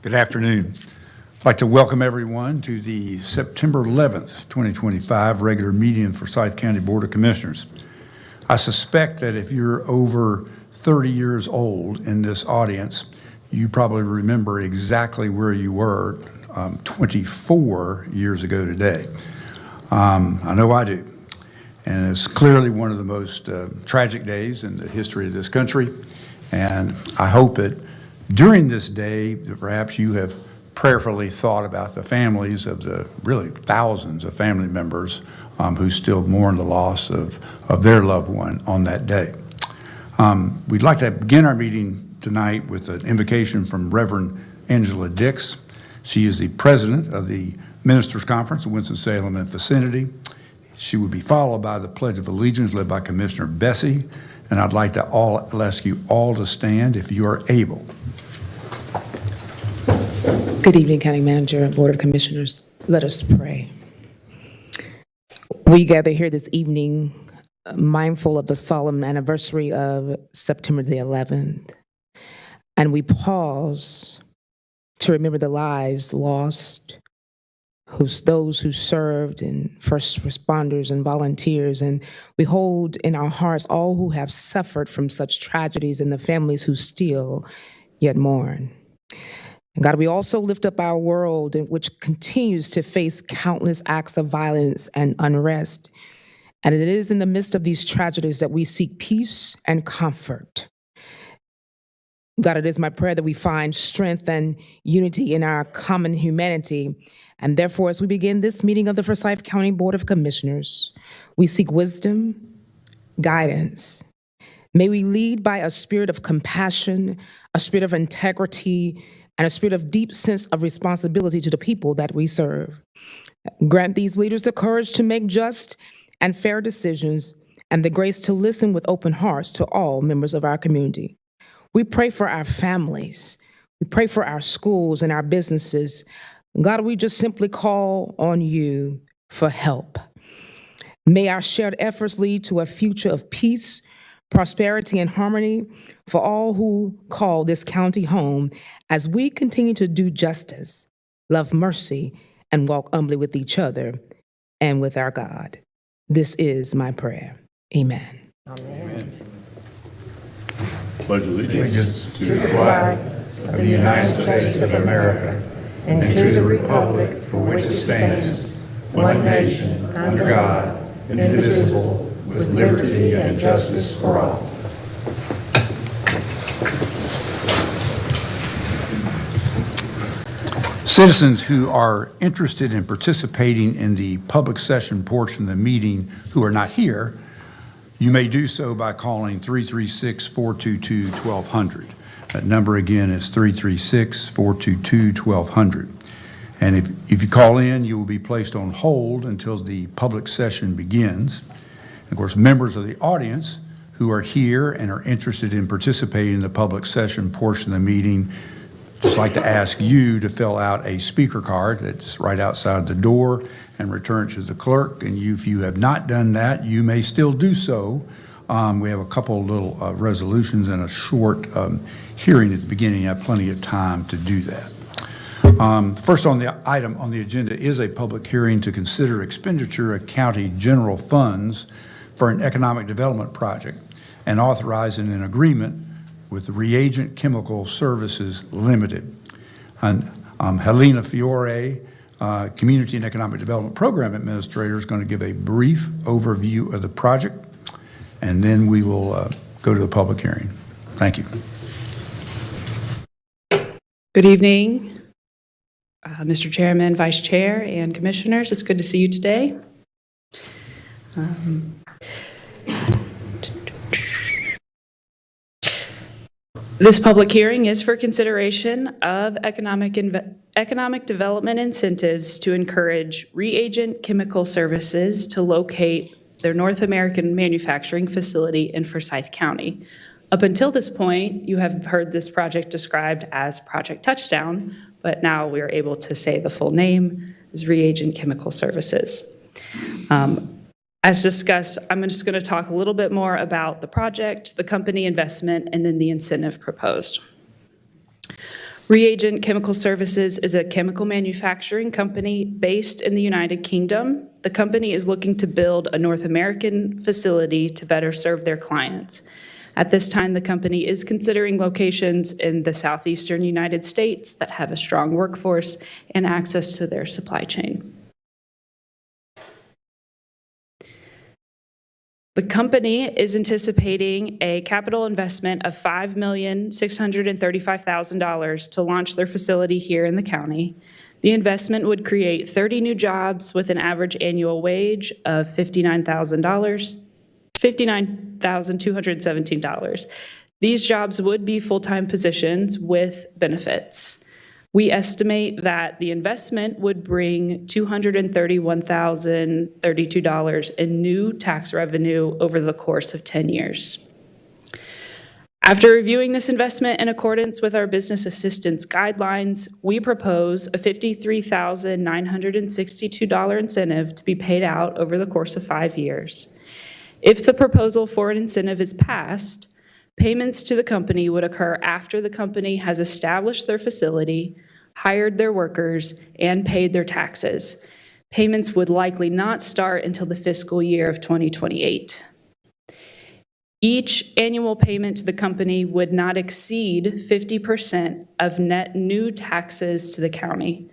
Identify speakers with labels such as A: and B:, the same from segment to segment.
A: Good afternoon. I'd like to welcome everyone to the September 11th, 2025 regular meeting of the Forsyth County Board of Commissioners. I suspect that if you're over 30 years old in this audience, you probably remember exactly where you were 24 years ago today. I know I do. And it's clearly one of the most tragic days in the history of this country. And I hope that during this day, that perhaps you have prayerfully thought about the families of the really thousands of family members who still mourn the loss of their loved one on that day. We'd like to begin our meeting tonight with an invocation from Reverend Angela Dix. She is the president of the Ministers' Conference of Winston-Salem and vicinity. She will be followed by the Pledge of Allegiance led by Commissioner Bessie. And I'd like to ask you all to stand if you are able.
B: Good evening, County Manager and Board of Commissioners. Let us pray. We gather here this evening mindful of the solemn anniversary of September the 11th, and we pause to remember the lives lost, those who served and first responders and volunteers, and we hold in our hearts all who have suffered from such tragedies and the families who still yet mourn. And God, we also lift up our world, which continues to face countless acts of violence and unrest. And it is in the midst of these tragedies that we seek peace and comfort. God, it is my prayer that we find strength and unity in our common humanity. And therefore, as we begin this meeting of the Forsyth County Board of Commissioners, we seek wisdom, guidance. May we lead by a spirit of compassion, a spirit of integrity, and a spirit of deep sense of responsibility to the people that we serve. Grant these leaders the courage to make just and fair decisions and the grace to listen with open hearts to all members of our community. We pray for our families. We pray for our schools and our businesses. God, we just simply call on you for help. May our shared efforts lead to a future of peace, prosperity, and harmony for all who call this county home as we continue to do justice, love mercy, and walk humbly with each other and with our God. This is my prayer. Amen.
A: Amen.
C: Pledge allegiance
D: to the flag of the United States of America and to the republic for which it stands, one nation, under God, indivisible, with liberty and justice for all.
A: Citizens who are interested in participating in the public session portion of the meeting who are not here, you may do so by calling 336-422-1200. That number again is 336-422-1200. And if you call in, you will be placed on hold until the public session begins. And of course, members of the audience who are here and are interested in participating in the public session portion of the meeting, just like to ask you to fill out a speaker card that's right outside the door and return it to the clerk. And if you have not done that, you may still do so. We have a couple of little resolutions and a short hearing at the beginning. You have plenty of time to do that. First on the item on the agenda is a public hearing to consider expenditure of county general funds for an economic development project and authorizing an agreement with Reagent Chemical Services Limited. And Helena Fiore, Community and Economic Development Program Administrator, is going to give a brief overview of the project, and then we will go to the public hearing. Thank you.
E: Good evening, Mr. Chairman, Vice Chair, and Commissioners. It's good to see you today. This public hearing is for consideration of economic development incentives to encourage Reagent Chemical Services to locate their North American manufacturing facility in Forsyth County. Up until this point, you have heard this project described as Project Touchdown, but now we are able to say the full name is Reagent Chemical Services. As discussed, I'm just going to talk a little bit more about the project, the company investment, and then the incentive proposed. Reagent Chemical Services is a chemical manufacturing company based in the United Kingdom. The company is looking to build a North American facility to better serve their clients. At this time, the company is considering locations in the southeastern United States that have a strong workforce and access to their supply chain. The company is anticipating a capital investment of $5,635,000 to launch their facility here in the county. The investment would create 30 new jobs with an average annual wage of $59,217. These jobs would be full-time positions with benefits. We estimate that the investment would bring $231,032 in new tax revenue over the course of 10 years. After reviewing this investment in accordance with our business assistance guidelines, we propose a $53,962 incentive to be paid out over the course of 5 years. If the proposal for an incentive is passed, payments to the company would occur after the company has established their facility, hired their workers, and paid their taxes. Payments would likely not start until the fiscal year of 2028. Each annual payment to the company would not exceed 50% of net new taxes to the county.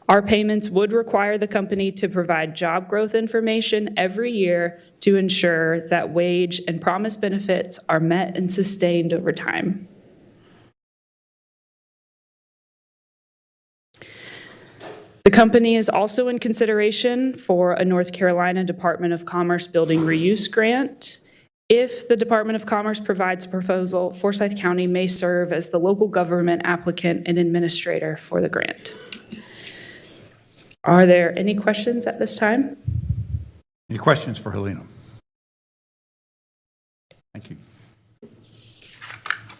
E: Our payments would require the company to provide job growth information every year to ensure that wage and promised benefits are met and sustained over time. The company is also in consideration for a North Carolina Department of Commerce Building Reuse Grant. If the Department of Commerce provides a proposal, Forsyth County may serve as the local government applicant and administrator for the grant. Are there any questions at this time?
A: Any questions for Helena? Thank you.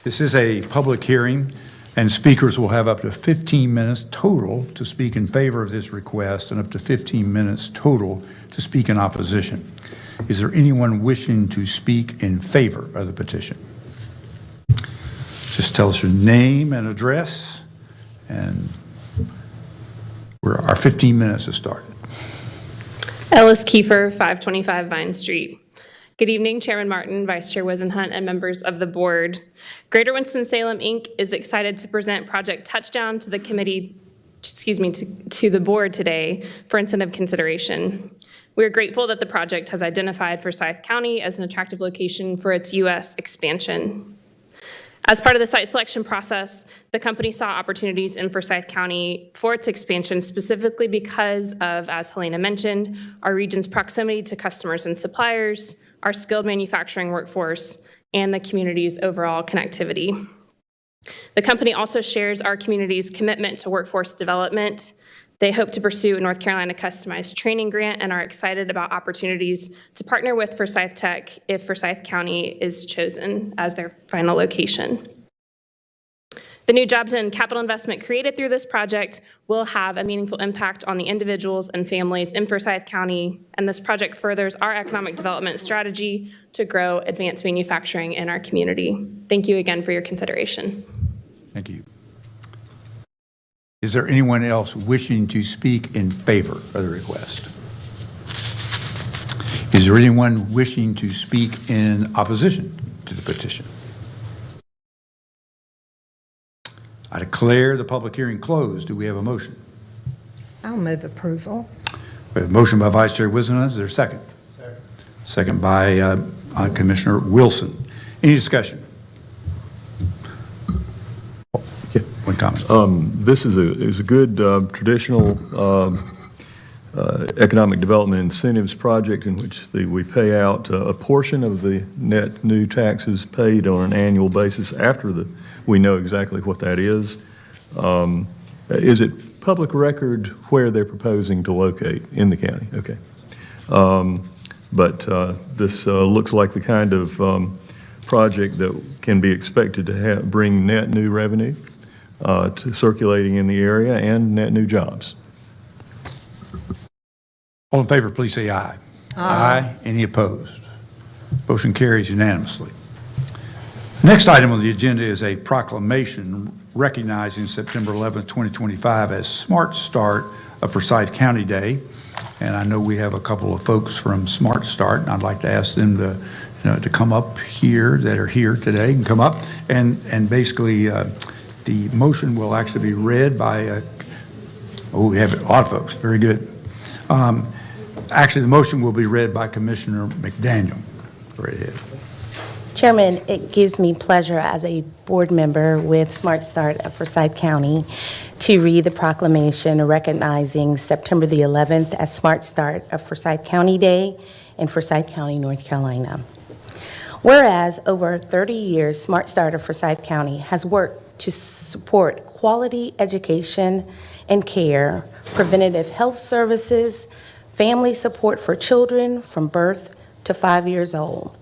A: This is a public hearing, and speakers will have up to 15 minutes total to speak in favor of this request and up to 15 minutes total to speak in opposition. Is there anyone wishing to speak in favor of the petition? Just tell us your name and address, and our 15 minutes has started.
C: Ellis Kiefer, 525 Vine Street. Good evening, Chairman Martin, Vice Chair Wisenhunt, and members of the board. Greater Winston-Salem, Inc. is excited to present Project Touchdown to the committee, to the board today for incentive consideration. We are grateful that the project has identified Forsyth County as an attractive location for its U.S. expansion. As part of the site selection process, the company saw opportunities in Forsyth County for its expansion specifically because of, as Helena mentioned, our region's proximity to customers and suppliers, our skilled manufacturing workforce, and the community's overall connectivity. The company also shares our community's commitment to workforce development. They hope to pursue a North Carolina customized training grant and are excited about opportunities to partner with Forsyth Tech if Forsyth County is chosen as their final location. The new jobs and capital investment created through this project will have a meaningful impact on the individuals and families in Forsyth County, and this project furthers our economic development strategy to grow advanced manufacturing in our community. Thank you again for your consideration.
A: Thank you. Is there anyone else wishing to speak in favor of the request? Is there anyone wishing to speak in opposition to the petition? I declare the public hearing closed. Do we have a motion?
D: I'll move approval.
A: We have a motion by Vice Chair Wisenhunt. Is there a second? Second. Second by Commissioner Wilson. Any discussion? One comment.
F: This is a good traditional economic development incentives project in which we pay out a portion of the net new taxes paid on an annual basis after we know exactly what that is. Is it public record where they're proposing to locate in the county? Okay. But this looks like the kind of project that can be expected to bring net new revenue to circulating in the area and net new jobs.
A: All in favor, please say aye. Aye. Any opposed? Motion carries unanimously. The next item on the agenda is a proclamation recognizing September 11th, 2025 as Smart Start of Forsyth County Day. And I know we have a couple of folks from Smart Start, and I'd like to ask them to come up here, that are here today, and come up. And basically, the motion will actually be read by, we have a lot of folks, very good. Actually, the motion will be read by Commissioner McDaniel. Go right ahead.
G: Chairman, it gives me pleasure as a board member with Smart Start of Forsyth County to read the proclamation recognizing September the 11th as Smart Start of Forsyth County Day in Forsyth County, North Carolina. Whereas over 30 years, Smart Start of Forsyth County has worked to support quality education and care, preventative health services, family support for children from birth to 5 years old,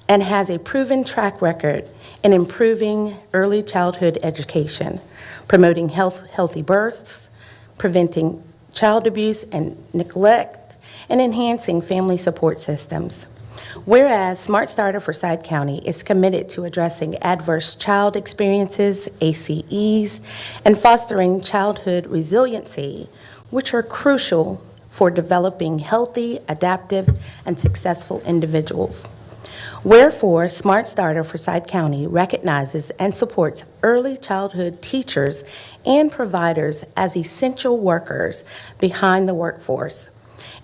G: and has a proven track record in improving early childhood education, promoting healthy births, preventing child abuse and neglect, and enhancing family support systems. Whereas Smart Start of Forsyth County is committed to addressing adverse child experiences, ACEs, and fostering childhood resiliency, which are crucial for developing healthy, adaptive, and successful individuals. Wherefore, Smart Start of Forsyth County recognizes and supports early childhood teachers and providers as essential workers behind the workforce,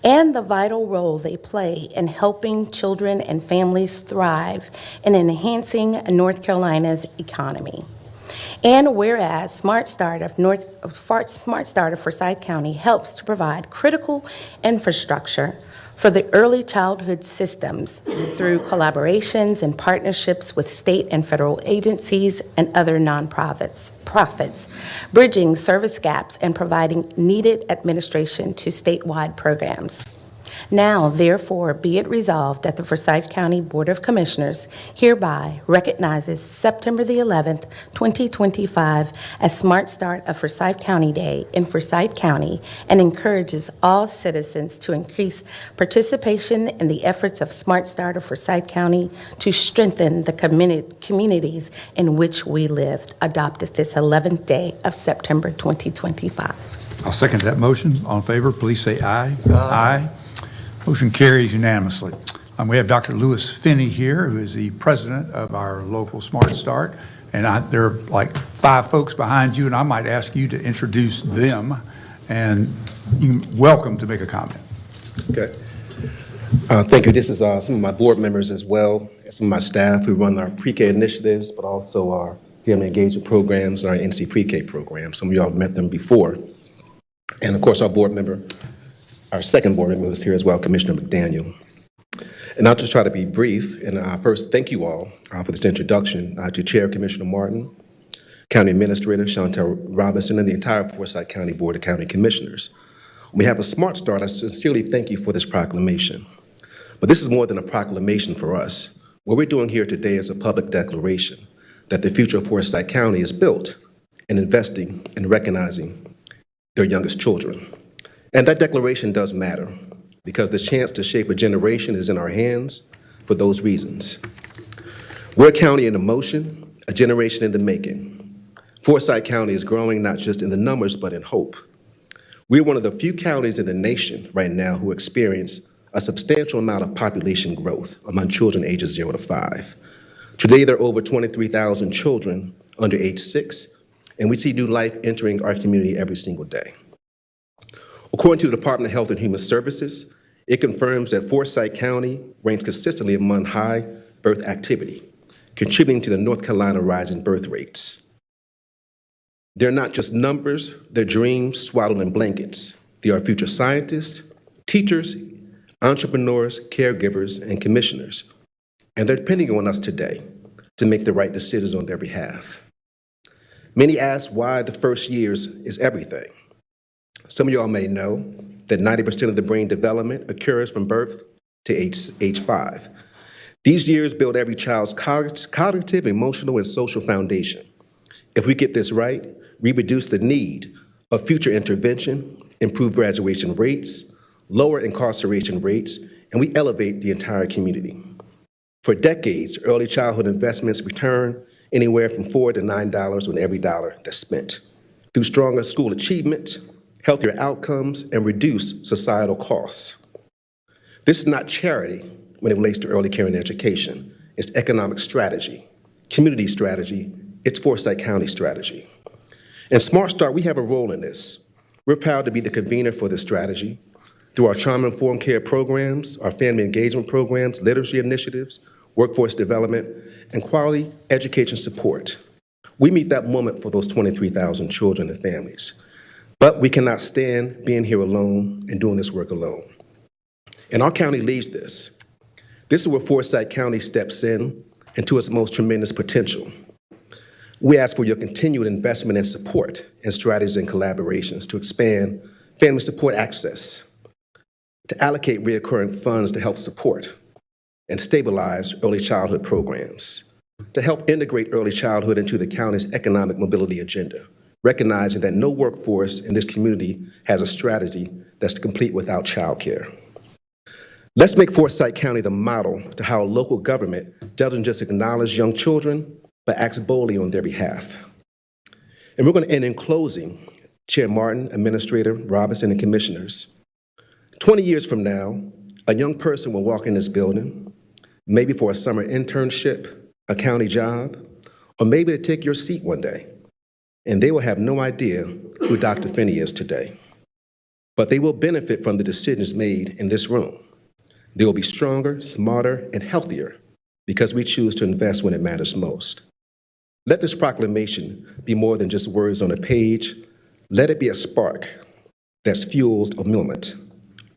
G: and the vital role they play in helping children and families thrive and enhancing North Carolina's economy. And whereas Smart Start of Forsyth County helps to provide critical infrastructure for the early childhood systems through collaborations and partnerships with state and federal agencies and other nonprofits, bridging service gaps and providing needed administration to statewide programs. Now, therefore, be it resolved that the Forsyth County Board of Commissioners hereby recognizes September the 11th, 2025 as Smart Start of Forsyth County Day in Forsyth County and encourages all citizens to increase participation in the efforts of Smart Start of Forsyth County to strengthen the communities in which we live, adopted this 11th day of September 2025.
A: I'll second that motion. All in favor, please say aye. Aye. Motion carries unanimously. We have Dr. Lewis Finney here, who is the president of our local Smart Start. And there are like 5 folks behind you, and I might ask you to introduce them. And you're welcome to make a comment.
H: Okay. Thank you. This is some of my board members as well, as some of my staff who run our pre-K initiatives, but also our family engagement programs and our NC pre-K program. Some of y'all have met them before. And of course, our board member, our second board member who's here as well, Commissioner McDaniel. And I'll just try to be brief. And first, thank you all for this introduction to Chair Commissioner Martin, County Administrator Chantel Robinson, and the entire Forsyth County Board of County Commissioners. On behalf of Smart Start, I sincerely thank you for this proclamation. But this is more than a proclamation for us. What we're doing here today is a public declaration that the future of Forsyth County is built in investing and recognizing their youngest children. And that declaration does matter because the chance to shape a generation is in our hands for those reasons. We're a county in motion, a generation in the making. Forsyth County is growing not just in the numbers, but in hope. We're one of the few counties in the nation right now who experience a substantial amount of population growth among children ages 0 to 5. Today, there are over 23,000 children under age 6, and we see new life entering our community every single day. According to the Department of Health and Human Services, it confirms that Forsyth County ranks consistently among high birth activity, contributing to the North Carolina rise in birth rates. They're not just numbers, they're dreams swaddled in blankets. They are future scientists, teachers, entrepreneurs, caregivers, and commissioners. And they're depending on us today to make the right decisions on their behalf. Many ask why the first years is everything. Some of y'all may know that 90% of the brain development occurs from birth to age 5. These years build every child's cognitive, emotional, and social foundation. If we get this right, we reduce the need of future intervention, improve graduation rates, lower incarceration rates, and we elevate the entire community. For decades, early childhood investments return anywhere from $4 to $9 on every dollar that's spent, through stronger school achievement, healthier outcomes, and reduced societal costs. This is not charity when it relates to early care and education. It's economic strategy, community strategy, it's Forsyth County strategy. In Smart Start, we have a role in this. We're proud to be the convener for this strategy through our trauma-informed care programs, our family engagement programs, literacy initiatives, workforce development, and quality education support. We meet that moment for those 23,000 children and families. But we cannot stand being here alone and doing this work alone. And our county leads this. This is where Forsyth County steps in into its most tremendous potential. We ask for your continued investment and support in strategies and collaborations to expand family support access, to allocate recurring funds to help support and stabilize early childhood programs, to help integrate early childhood into the county's economic mobility agenda, recognizing that no workforce in this community has a strategy that's complete without childcare. Let's make Forsyth County the model to how local government doesn't just acknowledge young children, but acts boldly on their behalf. And we're going to end in closing. Chair Martin, Administrator Robinson, and Commissioners, 20 years from now, a young person will walk in this building, maybe for a summer internship, a county job, or maybe to take your seat one day, and they will have no idea who Dr. Finney is today. But they will benefit from the decisions made in this room. They will be stronger, smarter, and healthier because we choose to invest when it matters most. Let this proclamation be more than just words on a page. Let it be a spark that fuels a movement.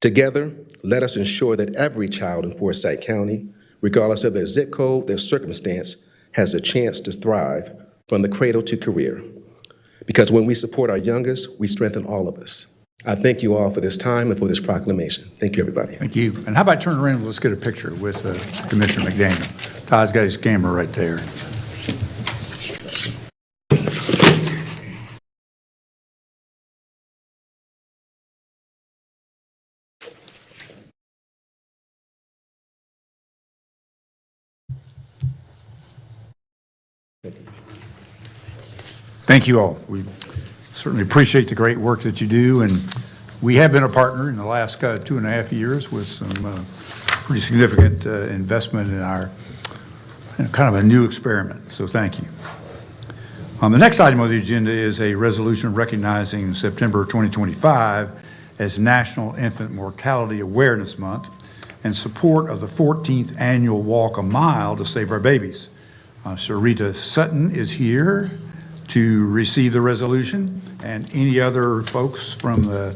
H: Together, let us ensure that every child in Forsyth County, regardless of their zip code, their circumstance, has a chance to thrive from the cradle to career. Because when we support our youngest, we strengthen all of us. I thank you all for this time and for this proclamation. Thank you, everybody.
A: Thank you. And how about turn around and let's get a picture with Commissioner McDaniel. Todd's got his camera right there. Thank you all. We certainly appreciate the great work that you do, and we have been a partner in the last 2.5 years with some pretty significant investment in our kind of a new experiment, so thank you. The next item on the agenda is a resolution recognizing September 2025 as National Infant Mortality Awareness Month in support of the 14th Annual Walk a Mile to Save Our Babies. Sharita Sutton is here to receive the resolution, and any other folks from the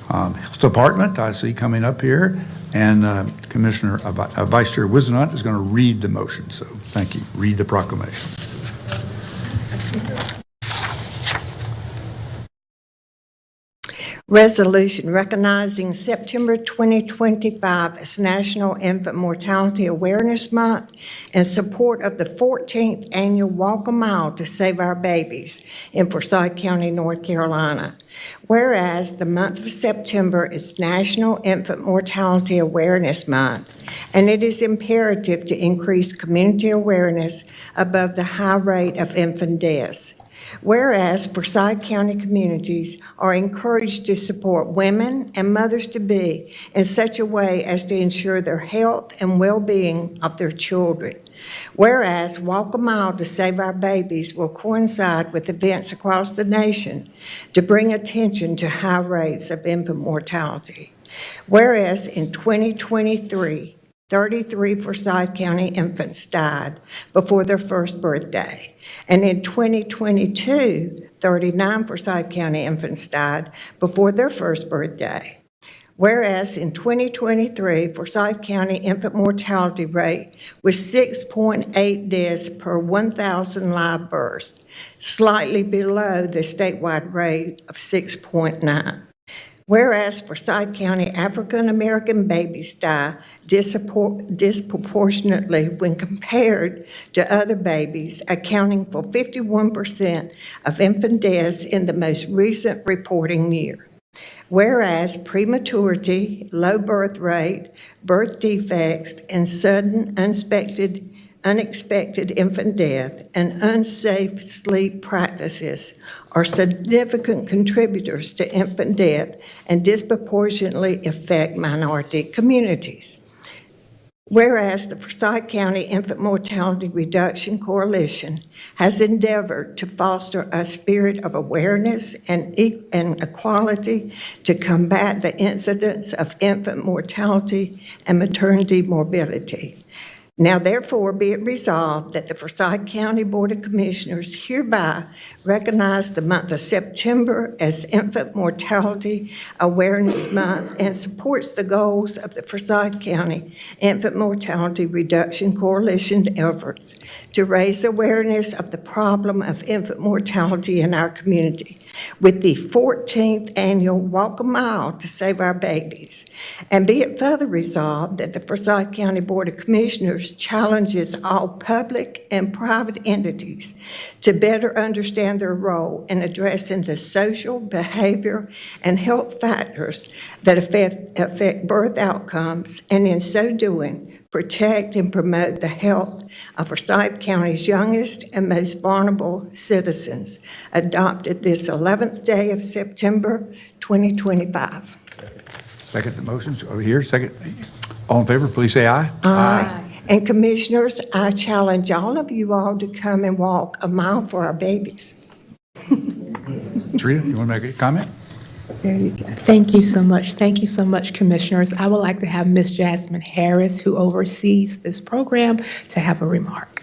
A: Health Department I see coming up here, and Commissioner Vice Chair Wizenhut is going to read the motion. So thank you. Read the proclamation.
D: Resolution recognizing September 2025 as National Infant Mortality Awareness Month in support of the 14th Annual Walk a Mile to Save Our Babies in Forsyth County, North Carolina. Whereas the month of September is National Infant Mortality Awareness Month, and it is imperative to increase community awareness above the high rate of infant deaths. Whereas Forsyth County communities are encouraged to support women and mothers-to-be in such a way as to ensure their health and well-being of their children. Whereas Walk a Mile to Save Our Babies will coincide with events across the nation to bring attention to high rates of infant mortality. Whereas in 2023, 33 Forsyth County infants died before their first birthday. And in 2022, 39 Forsyth County infants died before their first birthday. Whereas in 2023, Forsyth County infant mortality rate was 6.8 deaths per 1,000 live births, slightly below the statewide rate of 6.9. Whereas Forsyth County African American babies die disproportionately when compared to other babies, accounting for 51% of infant deaths in the most recent reporting year. Whereas prematurity, low birth rate, birth defects, and sudden unexpected unexpected infant death, and unsafe sleep practices are significant contributors to infant death and disproportionately affect minority communities. Whereas the Forsyth County Infant Mortality Reduction Coalition has endeavored to foster a spirit of awareness and equality to combat the incidence of infant mortality and maternity morbidity. Now therefore be it resolved that the Forsyth County Board of Commissioners hereby recognize the month of September as Infant Mortality Awareness Month and supports the goals of the Forsyth County Infant Mortality Reduction Coalition efforts to raise awareness of the problem of infant mortality in our community with the 14th annual Walk a Mile to Save Our Babies. And be it further resolved that the Forsyth County Board of Commissioners challenges all public and private entities to better understand their role in addressing the social, behavior, and health factors that affect birth outcomes, and in so doing, protect and promote the health of Forsyth County's youngest and most vulnerable citizens, adopted this 11th day of September, 2025.
A: Second the motions over here, second. All in favor, please say aye.
D: Aye. And Commissioners, I challenge all of you all to come and walk a mile for our babies.
A: Rita, you want to make a comment?
D: There you go.
I: Thank you so much. Thank you so much, Commissioners. I would like to have Ms. Jasmine Harris, who oversees this program, to have a remark.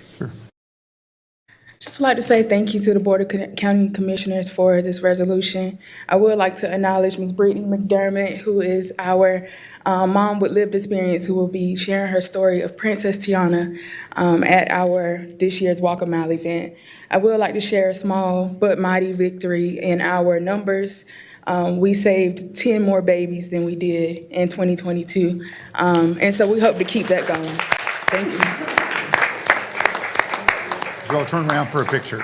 J: Just would like to say thank you to the Board of County Commissioners for this resolution. I would like to acknowledge Ms. Brittany McDermott, who is our mom with lived experience, who will be sharing her story of Princess Tiana at our this year's Walk a Mile event. I would like to share a small but mighty victory in our numbers. We saved 10 more babies than we did in 2022, and so we hope to keep that going. Thank you.
A: You all turn around for a picture.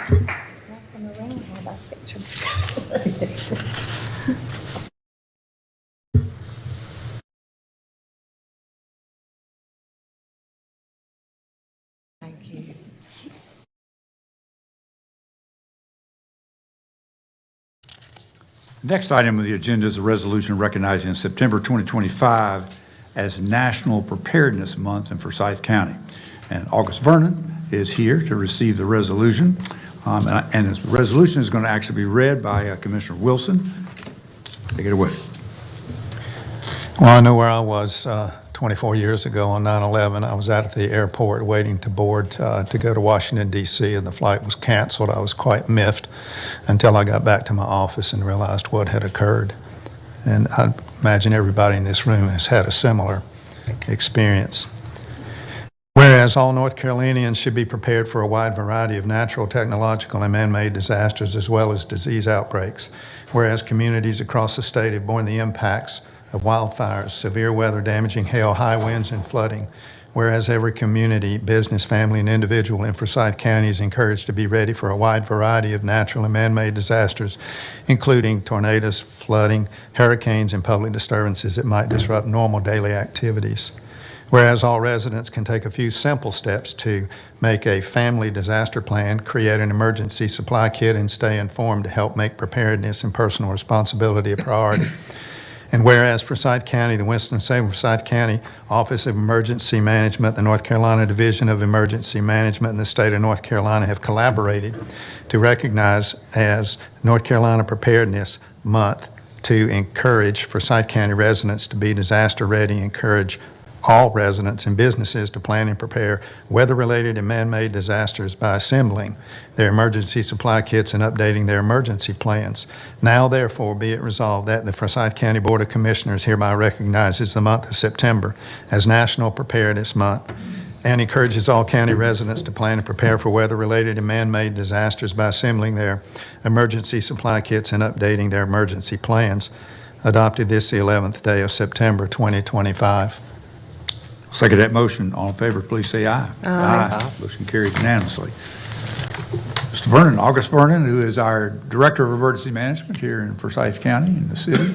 D: Thank you.
A: Next item on the agenda is a resolution recognizing September 2025 as National Preparedness Month in Forsyth County. And August Vernon is here to receive the resolution. And this resolution is going to actually be read by Commissioner Wilson. Take it away.
K: Well, I know where I was 24 years ago on 9/11. I was out at the airport waiting to board to go to Washington, D.C., and the flight was canceled. I was quite miffed until I got back to my office and realized what had occurred. And I imagine everybody in this room has had a similar experience. Whereas all North Carolinians should be prepared for a wide variety of natural, technological, and man-made disasters as well as disease outbreaks. Whereas communities across the state have borne the impacts of wildfires, severe weather, damaging hail, high winds, and flooding. Whereas every community, business, family, and individual in Forsyth County is encouraged to be ready for a wide variety of natural and man-made disasters, including tornadoes, flooding, hurricanes, and public disturbances that might disrupt normal daily activities. Whereas all residents can take a few simple steps to make a family disaster plan, create an emergency supply kit, and stay informed to help make preparedness and personal responsibility a priority. And whereas Forsyth County, the Winston-Salem Forsyth County Office of Emergency Management, the North Carolina Division of Emergency Management, and the state of North Carolina have collaborated to recognize as North Carolina Preparedness Month to encourage Forsyth County residents to be disaster ready, encourage all residents and businesses to plan and prepare weather-related and man-made disasters by assembling their emergency supply kits and updating their emergency plans. Now, therefore, be it resolved that the Forsyth County Board of Commissioners hereby recognizes the month of September as National Preparedness Month and encourages all county residents to plan and prepare for weather-related and man-made disasters by assembling their emergency supply kits and updating their emergency plans. Adopted this the 11th day of September 2025.
A: Second that motion. All in favor, please say aye. Aye. Motion carried unanimously. Mr. Vernon, August Vernon, who is our Director of Emergency Management here in Forsyth County in the city.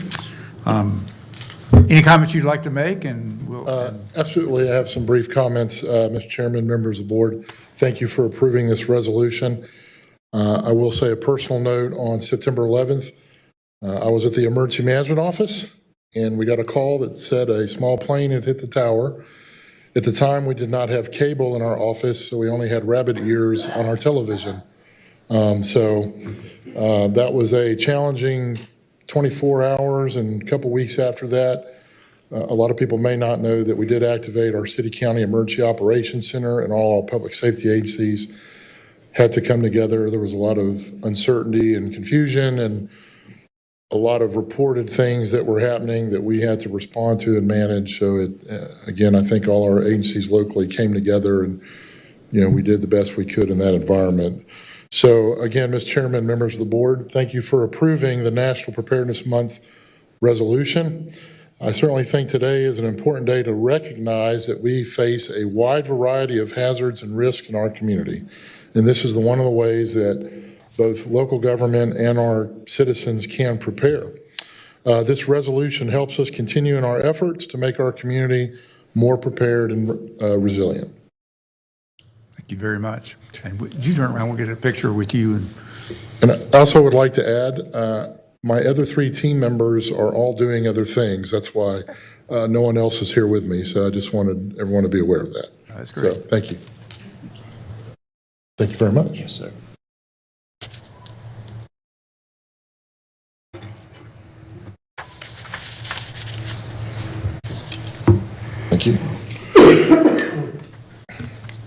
A: Any comments you'd like to make? And we'll.
L: Absolutely. I have some brief comments, Mr. Chairman, members of the board. Thank you for approving this resolution. I will say a personal note, on September 11th, I was at the emergency management office, and we got a call that said a small plane had hit the tower. At the time, we did not have cable in our office, so we only had rabbit ears on our television. That was a challenging 24 hours, and a couple weeks after that, a lot of people may not know that we did activate our city-county emergency operations center, and all our public safety agencies had to come together. There was a lot of uncertainty and confusion and a lot of reported things that were happening that we had to respond to and manage. So again, I think all our agencies locally came together, and we did the best we could in that environment. So again, Mr. Chairman, members of the board, thank you for approving the National Preparedness Month resolution. I certainly think today is an important day to recognize that we face a wide variety of hazards and risks in our community. And this is one of the ways that both local government and our citizens can prepare. This resolution helps us continue in our efforts to make our community more prepared and resilient.
A: Thank you very much. And you turn around, we'll get a picture with you.
L: And I also would like to add, my other 3 team members are all doing other things. That's why no one else is here with me. So I just wanted everyone to be aware of that.
A: That's great.
L: So thank you. Thank you very much.
H: Yes, sir.
L: Thank you.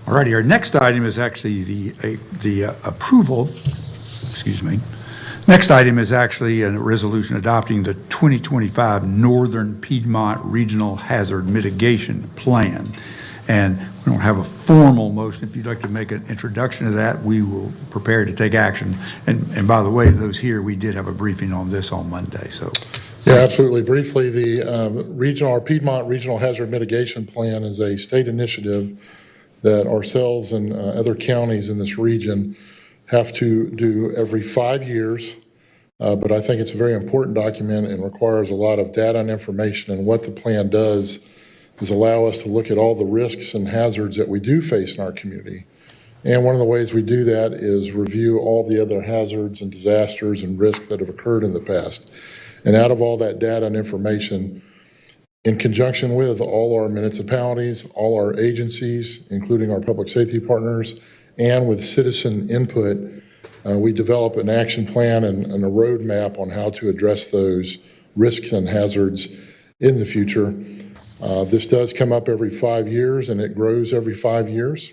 A: All righty, our next item is actually the approval, excuse me. Next item is actually a resolution adopting the 2025 Northern Piedmont Regional Hazard Mitigation Plan. And we don't have a formal motion. If you'd like to make an introduction to that, we will prepare to take action. And by the way, to those here, we did have a briefing on this on Monday, so.
L: Yeah, absolutely. Briefly, our Piedmont Regional Hazard Mitigation Plan is a state initiative that ourselves and other counties in this region have to do every 5 years. But I think it's a very important document and requires a lot of data and information. And what the plan does is allow us to look at all the risks and hazards that we do face in our community. And one of the ways we do that is review all the other hazards and disasters and risks that have occurred in the past. And out of all that data and information, in conjunction with all our municipalities, all our agencies, including our public safety partners, and with citizen input, we develop an action plan and a roadmap on how to address those risks and hazards in the future. This does come up every 5 years, and it grows every 5 years.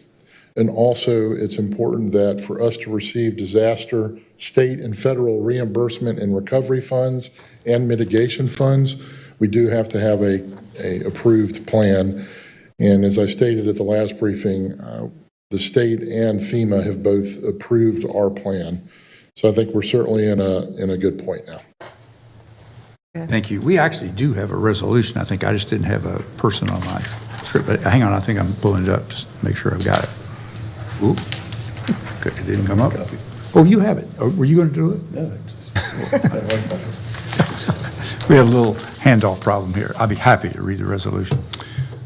L: And also, it's important that for us to receive disaster, state and federal reimbursement and recovery funds and mitigation funds, we do have to have a approved plan. And as I stated at the last briefing, the state and FEMA have both approved our plan. So I think we're certainly in a good point now.
A: Thank you. We actually do have a resolution. I think I just didn't have a person on my script. But hang on, I think I'm pulling it up just to make sure I've got it. Oop. Okay, it didn't come up. Oh, you have it. Oh, were you going to do it?
F: No,
A: We had a little handoff problem here. I'd be happy to read the resolution.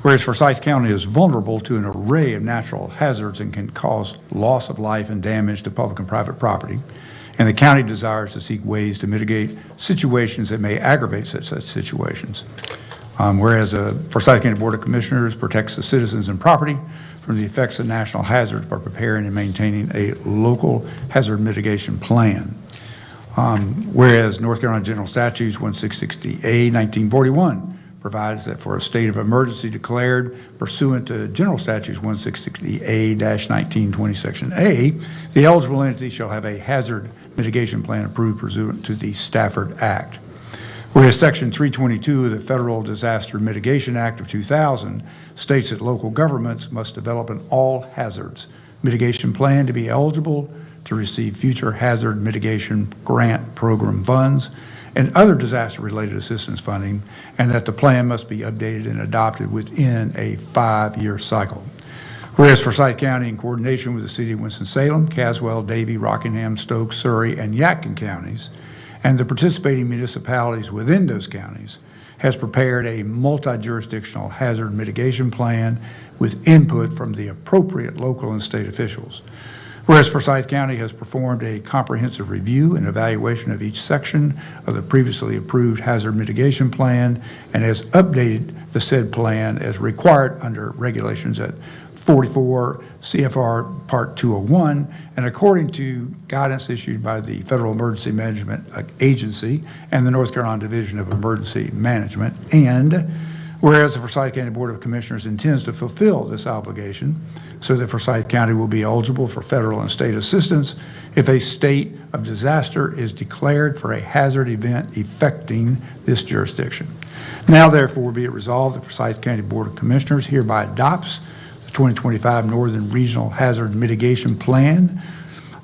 A: Whereas Forsyth County is vulnerable to an array of natural hazards and can cause loss of life and damage to public and private property, and the county desires to seek ways to mitigate situations that may aggravate such situations. Whereas the Forsyth County Board of Commissioners protects the citizens and property from the effects of national hazards by preparing and maintaining a local hazard mitigation plan. Whereas North Carolina General Statutes 1660A 1941 provides that for a state of emergency declared pursuant to General Statutes 1660A-1920 Section A, the eligible entity shall have a hazard mitigation plan approved pursuant to the Stafford Act. Whereas Section 322 of the Federal Disaster Mitigation Act of 2000 states that local governments must develop an all hazards mitigation plan to be eligible to receive future hazard mitigation grant program funds and other disaster-related assistance funding, and that the plan must be updated and adopted within a 5-year cycle. Whereas Forsyth County, in coordination with the City of Winston-Salem, Caswell, Davie, Rockingham, Stokes, Surry, and Yadkin counties, and the participating municipalities within those counties, has prepared a multi-jurisdictional hazard mitigation plan with input from the appropriate local and state officials. Whereas Forsyth County has performed a comprehensive review and evaluation of each section of the previously approved hazard mitigation plan and has updated the said plan as required under regulations at 44 CFR Part 201 and according to guidance issued by the Federal Emergency Management Agency and the North Carolina Division of Emergency Management. And whereas the Forsyth County Board of Commissioners intends to fulfill this obligation so that Forsyth County will be eligible for federal and state assistance if a state of disaster is declared for a hazard event affecting this jurisdiction. Now therefore be it resolved, the Forsyth County Board of Commissioners hereby adopts the 2025 Northern Regional Hazard Mitigation Plan,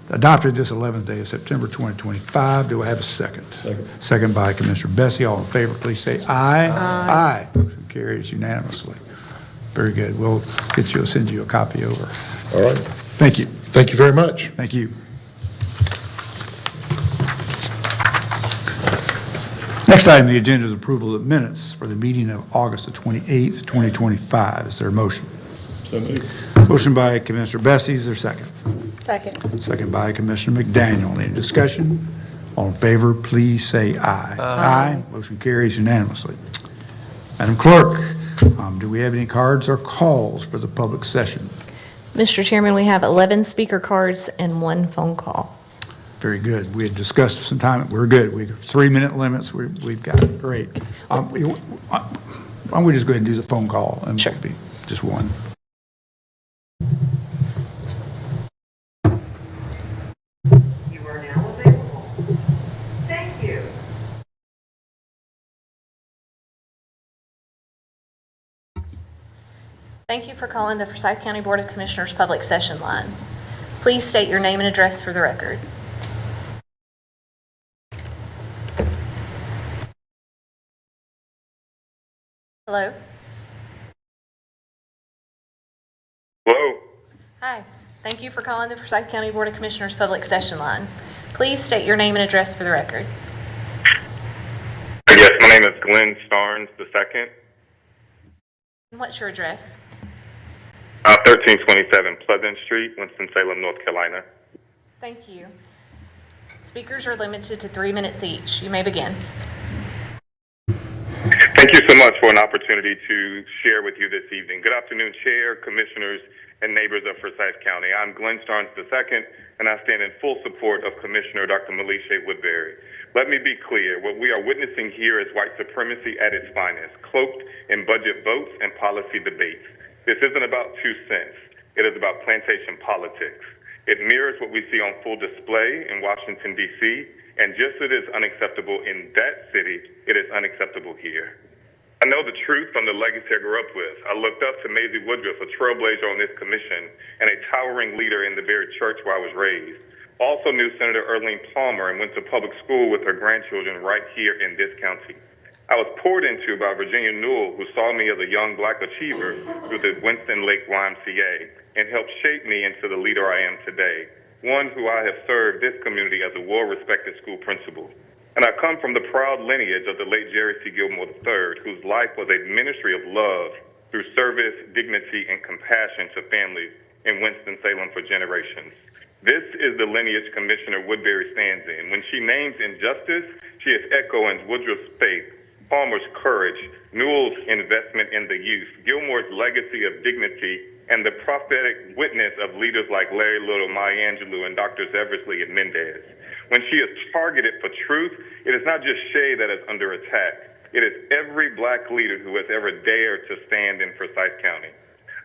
A: adopted this 11th day of September 2025. Do I have a second?
F: Second.
A: Second by Commissioner Bessie. All in favor, please say aye. Aye. Motion carries unanimously. Very good. Send you a copy over.
L: All right.
A: Thank you.
L: Thank you very much.
A: Thank you. Next item on the agenda is approval of minutes for the meeting of August the 28th, 2025. Is there a motion?
F: So moved.
A: Motion by Commissioner Bessie. Is there a second?
G: Second.
A: Second by Commissioner McDaniel. Any discussion? All in favor, please say aye. Aye. Motion carries unanimously. Madam Clerk, do we have any cards or calls for the public session?
M: Mr. Chairman, we have 11 speaker cards and 1 phone call.
A: Very good. We had discussed some time. We're good. We have 3-minute limits. We've got it. Great. Why don't we just go ahead and do the phone call? And
M: Sure.
A: it'll be just one.
D: You are now available. Thank you.
M: Thank you for calling the Forsyth County Board of Commissioners Public Session Line. Please state your name and address for the record. Hello?
N: Hello.
M: Hi. Thank you for calling the Forsyth County Board of Commissioners Public Session Line. Please state your name and address for the record.
N: Yes, my name is Glenn Starnes II.
M: And what's your address?
N: 1327 Pleasant Street, Winston-Salem, North Carolina.
M: Thank you. Speakers are limited to 3 minutes each. You may begin.
N: Thank you so much for an opportunity to share with you this evening. Good afternoon, Chair, Commissioners, and neighbors of Forsyth County. I'm Glenn Starnes II, and I stand in full support of Commissioner Dr. Melisha Woodbury. Let me be clear, what we are witnessing here is white supremacy at its finest, cloaked in budget votes and policy debates. This isn't about 2 cents. It is about plantation politics. It mirrors what we see on full display in Washington, D.C., and just as it is unacceptable in that city, it is unacceptable here. I know the truth from the legacy I grew up with. I looked up to Maisie Woodruff, a trailblazer on this commission, and a towering leader in the very church where I was raised. Also knew Senator Earlene Palmer and went to public school with her grandchildren right here in this county. I was poured into by Virginia Newell, who saw me as a young black achiever through the Winston Lake YMCA and helped shape me into the leader I am today, one who I have served this community as a well-respected school principal. And I come from the proud lineage of the late Jerry C. Gilmore III, whose life was a ministry of love through service, dignity, and compassion to families in Winston-Salem for generations. This is the lineage Commissioner Woodbury stands in. When she names injustice, she is echoing Woodruff's faith, Palmer's courage, Newell's investment in the youth, Gilmore's legacy of dignity, and the prophetic witness of leaders like Larry Little, Maya Angelou, and Drs. Eversley and Mendez. When she is targeted for truth, it is not just Shay that is under attack. It is every black leader who has ever dared to stand in Forsyth County.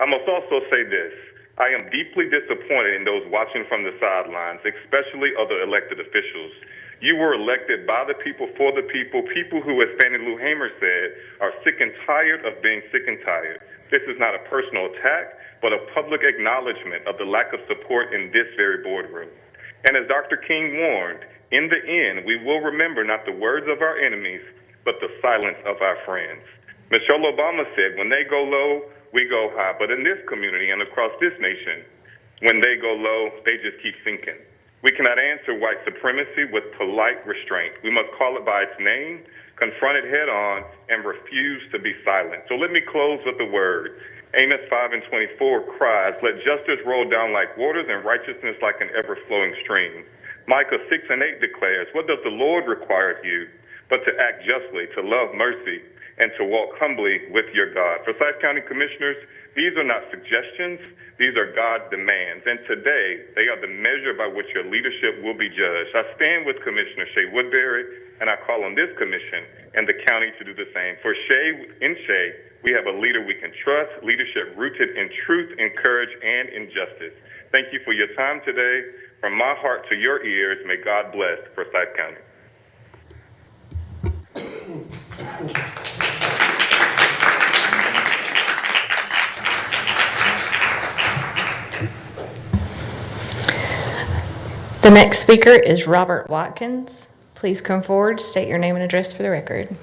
N: I must also say this. I am deeply disappointed in those watching from the sidelines, especially other elected officials. You were elected by the people, for the people, people who, as Fannie Lou Hamer said, are sick and tired of being sick and tired. This is not a personal attack, but a public acknowledgement of the lack of support in this very boardroom. And as Dr. King warned, in the end, we will remember not the words of our enemies, but the silence of our friends. Michelle Obama said, when they go low, we go high. But in this community and across this nation, when they go low, they just keep sinking. We cannot answer white supremacy with polite restraint. We must call it by its name, confront it head on, and refuse to be silent. So let me close with the word. Amos 5:24 cries, "Let justice roll down like waters and righteousness like an ever-flowing stream." Micah 6:8 declares, "What does the Lord require of you but to act justly, to love mercy, and to walk humbly with your God?" Forsyth County Commissioners, these are not suggestions, these are God's demands, and today they are the measure by which your leadership will be judged. I stand with Commissioner Shea Woodbury, and I call on this commission and the county to do the same. For Shea, we have a leader we can trust, leadership rooted in truth, in courage, and in justice. Thank you for your time today. From my heart to your ears, may God bless Forsyth County.
M: The next speaker is Robert Watkins. Please come forward, state your name and address for the record.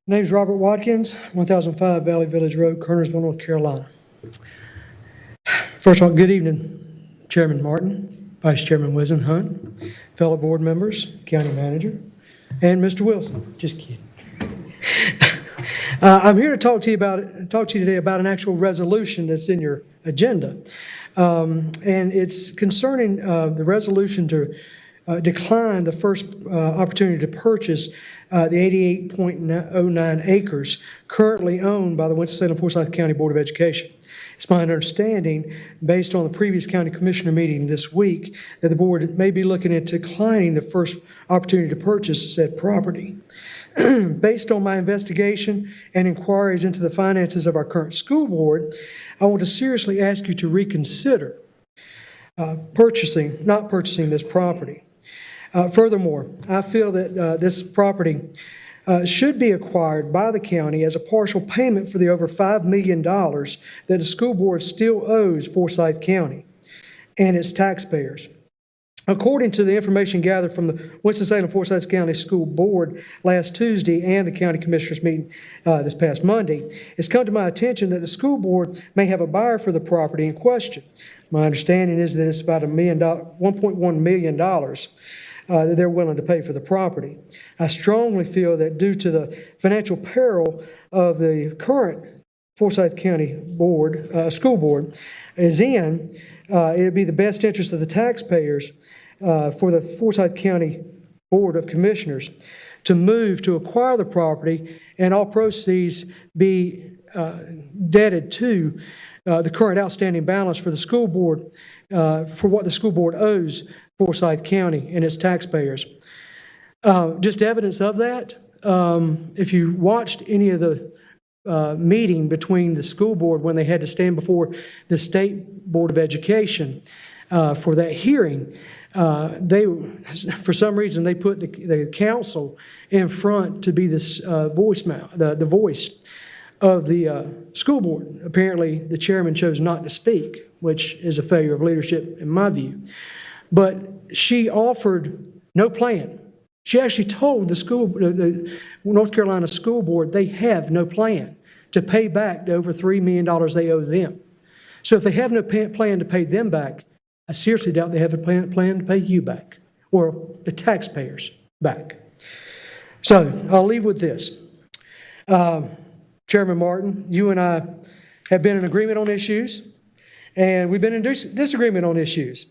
O: Name's Robert Watkins, 1005 Valley Village Road, Kernersville, North Carolina. First of all, good evening, Chairman Martin, Vice Chairman Wisenhunt, fellow board members, County Manager, and Mr. Wilson. Just kidding. I'm here to talk to you today about an actual resolution that's in your agenda. And it's concerning the resolution to decline the first opportunity to purchase the 88.09 acres currently owned by the Winston-Salem-Forsyth County Board of Education. It's my understanding, based on the previous county commissioner meeting this week, that the board may be looking at declining the first opportunity to purchase said property. Based on my investigation and inquiries into the finances of our current school board, I want to seriously ask you to reconsider not purchasing this property. Furthermore, I feel that this property should be acquired by the county as a partial payment for the over $5 million that the school board still owes Forsyth County and its taxpayers. According to the information gathered from the Winston-Salem-Forsyth County School Board last Tuesday and the County Commissioners meeting this past Monday, it's come to my attention that the school board may have a buyer for the property in question. My understanding is that it's about $1.1 million that they're willing to pay for the property. I strongly feel that due to the financial peril of the current Forsyth County School Board is in, it would be the best interest of the taxpayers for the Forsyth County Board of Commissioners to move to acquire the property and all proceeds be debted to the current outstanding balance for the school board, for what the school board owes Forsyth County and its taxpayers. Just evidence of that, if you watched any of the meeting between the school board when they had to stand before the State Board of Education for that hearing, for some reason, they put the council in front to be this the voice of the school board. Apparently, the chairman chose not to speak, which is a failure of leadership in my view. But she offered no plan. She actually told the North Carolina School Board they have no plan to pay back the over $3 million they owe them. So if they have no plan to pay them back, I seriously doubt they have a plan to pay you back or the taxpayers back. So I'll leave with this. Chairman Martin, you and I have been in agreement on issues, and we've been in disagreement on issues,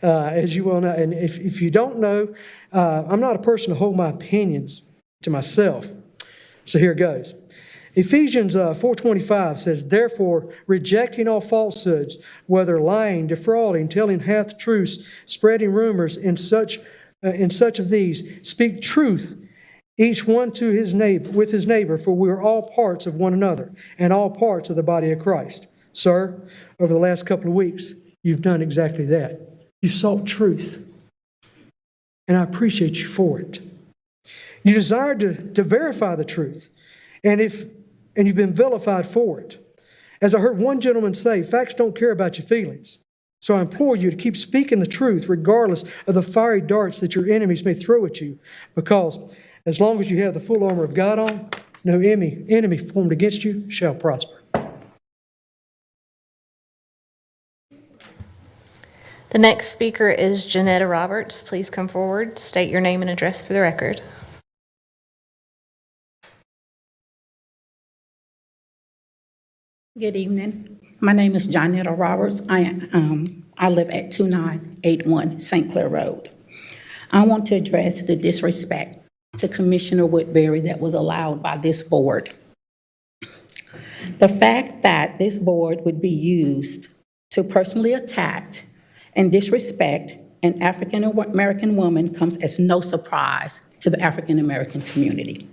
O: as you well know. And if you don't know, I'm not a person to hold my opinions to myself. So here it goes. Ephesians 4:25 says, "Therefore, rejecting all falsehoods, whether lying, defrauding, telling half-truths, spreading rumors, in such of these, speak truth, each one to his neighbor, with his neighbor, for we are all parts of one another, and all parts of the body of Christ." Sir, over the last couple of weeks, you've done exactly that. You've sought truth, and I appreciate you for it. You desired to verify the truth, and you've been vilified for it. As I heard one gentleman say, facts don't care about your feelings. So I implore you to keep speaking the truth regardless of the fiery darts that your enemies may throw at you, because as long as you have the full armor of God on, no enemy formed against you shall prosper.
M: The next speaker is Janetta Roberts. Please come forward, state your name and address for the record.
P: Good evening. My name is Johnetta Roberts. I live at 2981 St. Clair Road. I want to address the disrespect to Commissioner Woodbury that was allowed by this board. The fact that this board would be used to personally attack and disrespect an African American woman comes as no surprise to the African American community.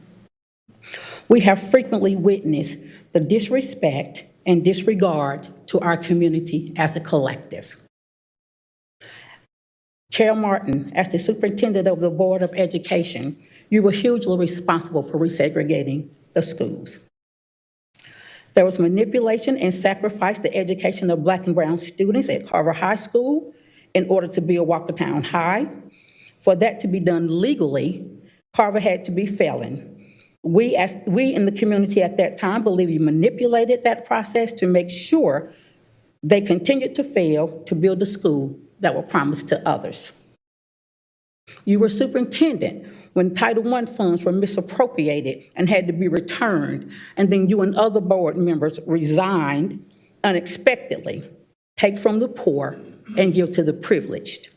P: We have frequently witnessed the disrespect and disregard to our community as a collective. Chair Martin, as the superintendent of the Board of Education, you were hugely responsible for resegregating the schools. There was manipulation and sacrifice the education of Black and brown students at Carver High School in order to build Walkertown High. For that to be done legally, Carver had to be failing. We in the community at that time believe you manipulated that process to make sure they continued to fail to build a school that were promised to others. You were superintendent when Title I funds were misappropriated and had to be returned, and then you and other board members resigned unexpectedly, take from the poor and give to the privileged.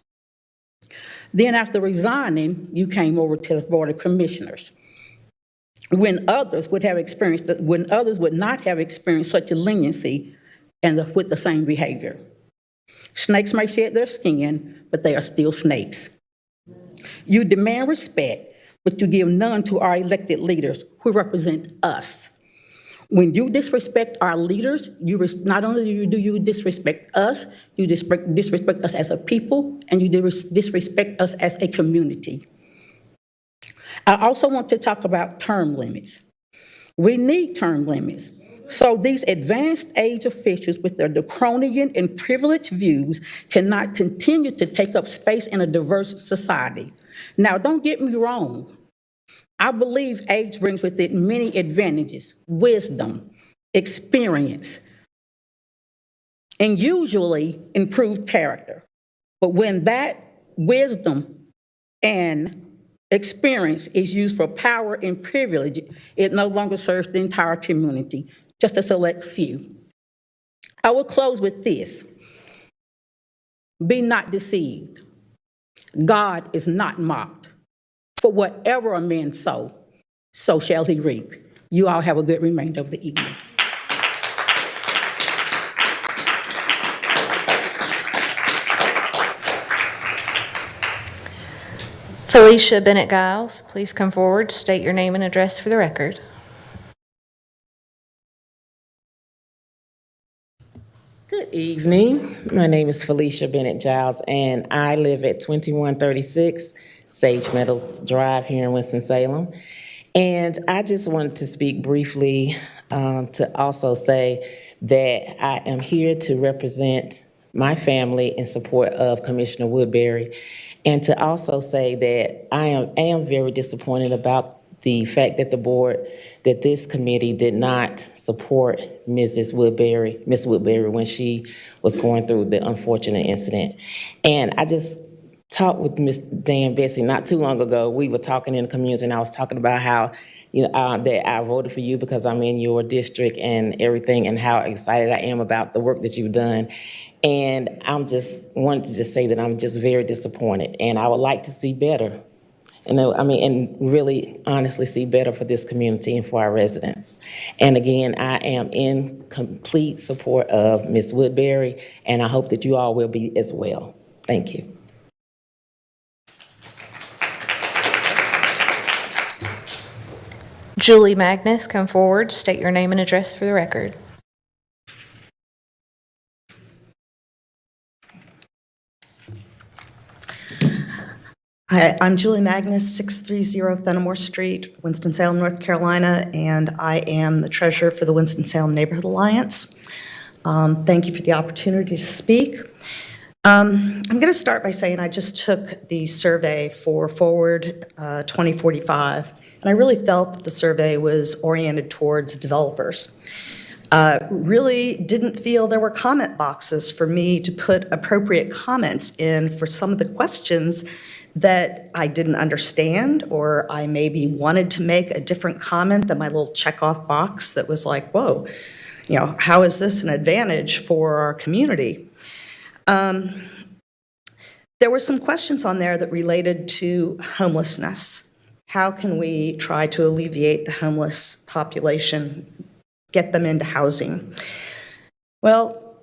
P: Then after resigning, you came over to the Board of Commissioners. When others would not have experienced such a leniency and with the same behavior. Snakes may shed their skin, but they are still snakes. You demand respect, but you give none to our elected leaders who represent us. When you disrespect our leaders, not only do you disrespect us, you disrespect us as a people, and you disrespect us as a community. I also want to talk about term limits. We need term limits. So these advanced age officials with their draconian and privileged views cannot continue to take up space in a diverse society. Now, don't get me wrong. I believe age brings with it many advantages, wisdom, experience, and usually improved character. But when that wisdom and experience is used for power and privilege, it no longer serves the entire community, just a select few. I will close with this. Be not deceived. God is not mocked. For whatever a man sow, so shall he reap. You all have a good remainder of the evening.
M: Felicia Bennett Giles, please come forward, state your name and address for the record.
B: Good evening. My name is Felicia Bennett Giles, and I live at 2136 Sage Meadows Drive here in Winston-Salem. And I just wanted to speak briefly to also say that I am here to represent my family in support of Commissioner Woodbury, and to also say that I am very disappointed about the fact that that this committee did not support Ms. Woodbury when she was going through the unfortunate incident. And I just talked with Ms. Dan Bessie not too long ago. We were talking in the community, and I was talking about how that I voted for you because I'm in your district and everything, and how excited I am about the work that you've done. And I'm just wanted to just say that I'm just very disappointed, and I would like to see better. And really honestly see better for this community and for our residents. And again, I am in complete support of Ms. Woodbury, and I hope that you all will be as well. Thank you.
M: Julie Magnus, come forward, state your name and address for the record.
Q: Hi, I'm Julie Magnus, 630 Fenimore Street, Winston-Salem, North Carolina, and I am the treasurer for the Winston-Salem Neighborhood Alliance. Thank you for the opportunity to speak. I'm going to start by saying I just took the survey for Forward 2045, and I really felt that the survey was oriented towards developers. Really didn't feel there were comment boxes for me to put appropriate comments in for some of the questions that I didn't understand, or I maybe wanted to make a different comment than my little checkoff box that was like, whoa, how is this an advantage for our community? There were some questions on there that related to homelessness. How can we try to alleviate the homeless population, get them into housing? Well,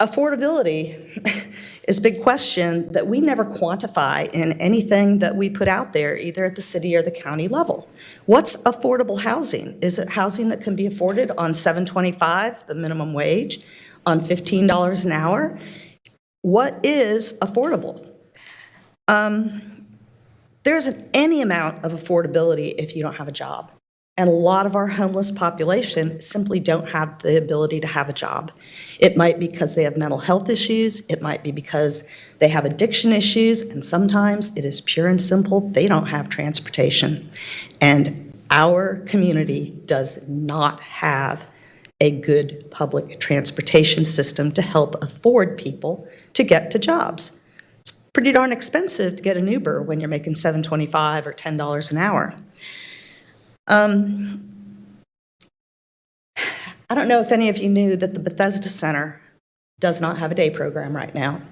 Q: affordability is a big question that we never quantify in anything that we put out there, either at the city or the county level. What's affordable housing? Is it housing that can be afforded on $7.25, the minimum wage, on $15 an hour? What is affordable? There's any amount of affordability if you don't have a job. And a lot of our homeless population simply don't have the ability to have a job. It might be because they have mental health issues, it might be because they have addiction issues, and sometimes it is pure and simple, they don't have transportation. And our community does not have a good public transportation system to help afford people to get to jobs. It's pretty darn expensive to get an Uber when you're making $7.25 or $10 an hour. I don't know if any of you knew that the Bethesda Center does not have a day program right now.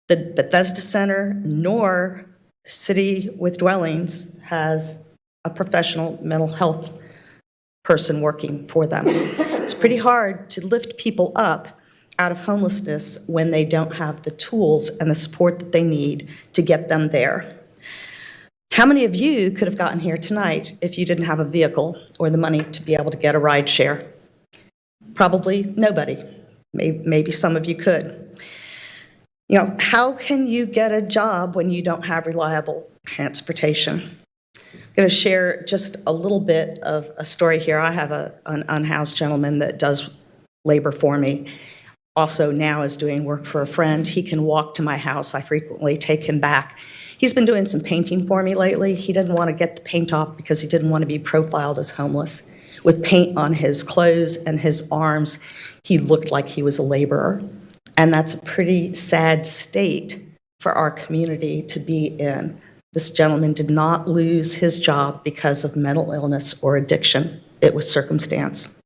Q: The Bethesda Center nor City with Dwellings has a professional mental health person working for them. It's pretty hard to lift people up out of homelessness when they don't have the tools and the support that they need to get them there. How many of you could have gotten here tonight if you didn't have a vehicle or the money to be able to get a ride share? Probably nobody. Maybe some of you could. How can you get a job when you don't have reliable transportation? I'm going to share just a little bit of a story here. I have an unhoused gentleman that does labor for me. Also now is doing work for a friend. He can walk to my house. I frequently take him back. He's been doing some painting for me lately. He doesn't want to get the paint off because he didn't want to be profiled as homeless. With paint on his clothes and his arms, he looked like he was a laborer. And that's a pretty sad state for our community to be in. This gentleman did not lose his job because of mental illness or addiction. It was circumstance.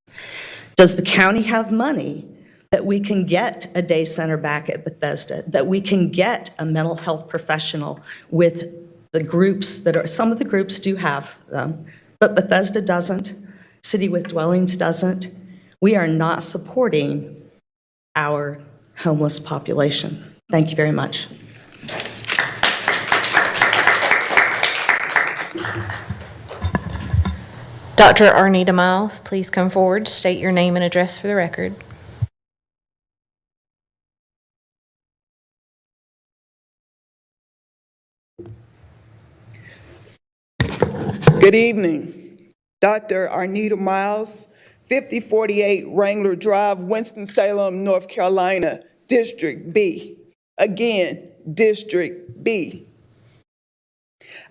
Q: Does the county have money that we can get a day center back at Bethesda, that we can get a mental health professional with the groups that are, some of the groups do have them, but Bethesda doesn't, City with Dwellings doesn't. We are not supporting our homeless population. Thank you very much.
M: Dr. Arnita Miles, please come forward, state your name and address for the record.
R: Good evening. Dr. Arnita Miles, 5048 Wrangler Drive, Winston-Salem, North Carolina, District B. Again, District B.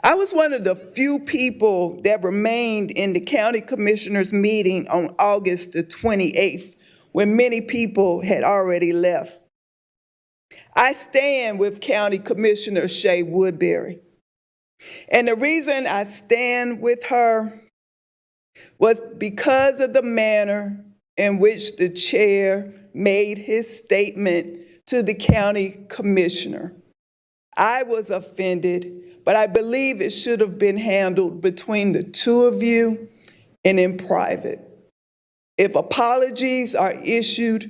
R: I was one of the few people that remained in the county commissioners meeting on August the 28th, when many people had already left. I stand with County Commissioner Shay Woodbury. And the reason I stand with her was because of the manner in which the chair made his statement to the county commissioner. I was offended, but I believe it should have been handled between the two of you and in private. If apologies are issued,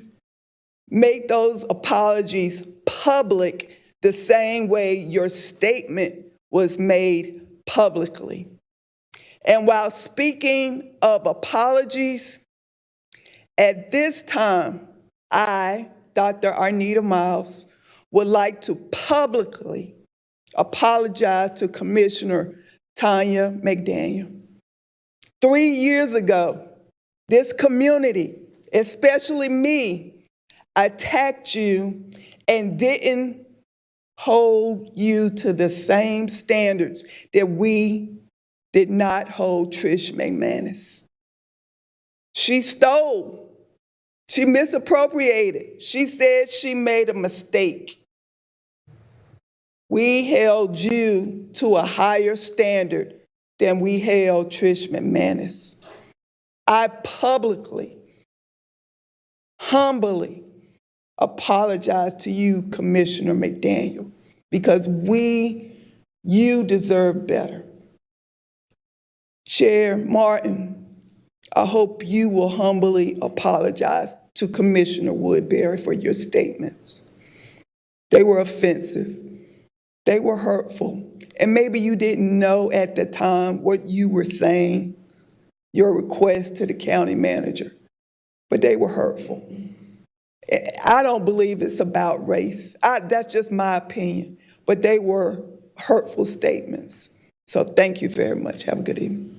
R: make those apologies public the same way your statement was made publicly. And while speaking of apologies, at this time, I, Dr. Arnita Miles, would like to publicly apologize to Commissioner Tanya McDaniel. 3 years ago, this community, especially me, attacked you and didn't hold you to the same standards that we did not hold Trish McManus. She stole. She misappropriated. She said she made a mistake. We held you to a higher standard than we held Trish McManus. I publicly humbly apologize to you, Commissioner McDaniel, because you deserve better. Chair Martin, I hope you will humbly apologize to Commissioner Woodbury for your statements. They were offensive. They were hurtful. And maybe you didn't know at the time what you were saying, your request to the county manager, but they were hurtful. I don't believe it's about race. That's just my opinion, but they were hurtful statements. So thank you very much. Have a good evening.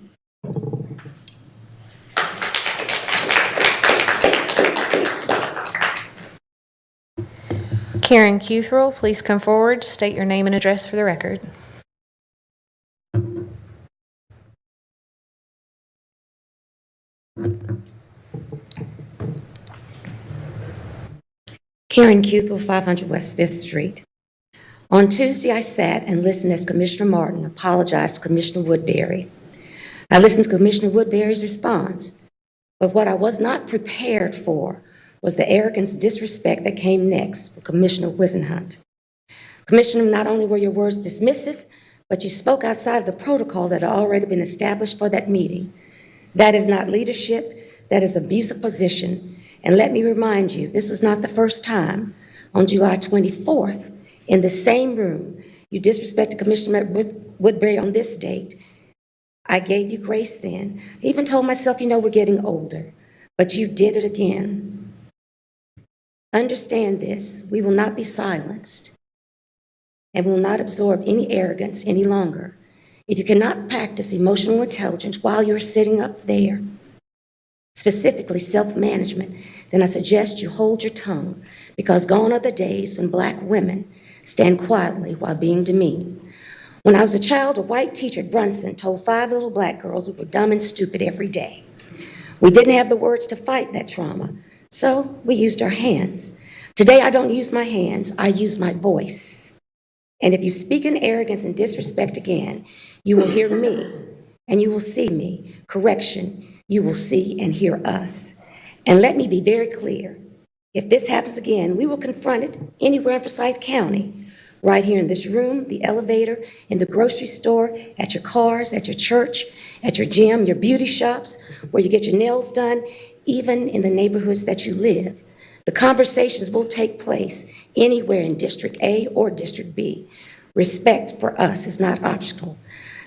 M: Karen Cuthrell, please come forward, state your name and address for the record.
S: Karen Cuthrell, 500 West 5th Street. On Tuesday, I sat and listened as Commissioner Martin apologized to Commissioner Woodbury. I listened to Commissioner Woodbury's response, but what I was not prepared for was the arrogance and disrespect that came next for Commissioner Wisenhunt. Commissioner, not only were your words dismissive, but you spoke outside of the protocol that had already been established for that meeting. That is not leadership, that is abuse of position. And let me remind you, this was not the first time. On July 24th, in the same room, you disrespected Commissioner Woodbury on this date. I gave you grace then. I even told myself, we're getting older, but you did it again. Understand this, we will not be silenced, and we will not absorb any arrogance any longer. If you cannot practice emotional intelligence while you're sitting up there, specifically self-management, then I suggest you hold your tongue, because gone are the days when Black women stand quietly while being demeaned. When I was a child, a white teacher at Brunson told 5 little Black girls we were dumb and stupid every day. We didn't have the words to fight that trauma, so we used our hands. Today, I don't use my hands, I use my voice. And if you speak in arrogance and disrespect again, you will hear me, and you will see me. Correction, you will see and hear us. And let me be very clear. If this happens again, we will confront it anywhere in Forsyth County, right here in this room, the elevator, in the grocery store, at your cars, at your church, at your gym, your beauty shops, where you get your nails done, even in the neighborhoods that you live. The conversations will take place anywhere in District A or District B. Respect for us is not optional.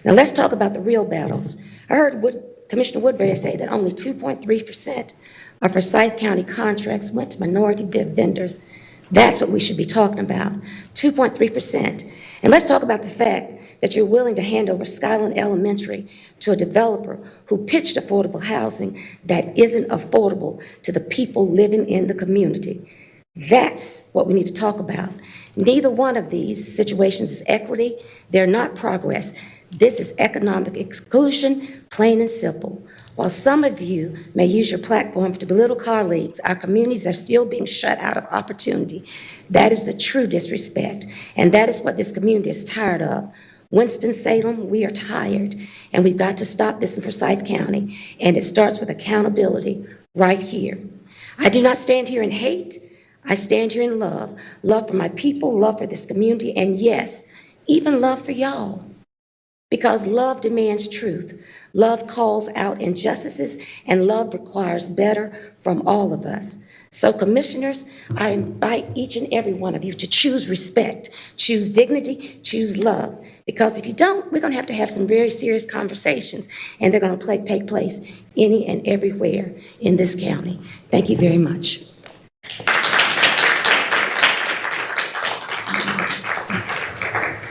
S: Now let's talk about the real battles. I heard Commissioner Woodbury say that only 2.3% of Forsyth County contracts went to minority bid vendors. That's what we should be talking about, 2.3%. And let's talk about the fact that you're willing to hand over Skyland Elementary to a developer who pitched affordable housing that isn't affordable to the people living in the community. That's what we need to talk about. Neither one of these situations is equity. They're not progress. This is economic exclusion, plain and simple. While some of you may use your platform to belittle colleagues, our communities are still being shut out of opportunity. That is the true disrespect, and that is what this community is tired of. Winston-Salem, we are tired, and we've got to stop this in Forsyth County, and it starts with accountability right here. I do not stand here in hate. I stand here in love. Love for my people, love for this community, and yes, even love for y'all. Because love demands truth. Love calls out injustices, and love requires better from all of us. So, commissioners, I invite each and every one of you to choose respect, choose dignity, choose love. Because if you don't, we're going to have some very serious conversations, and they're going to take place any and everywhere in this county. Thank you very much.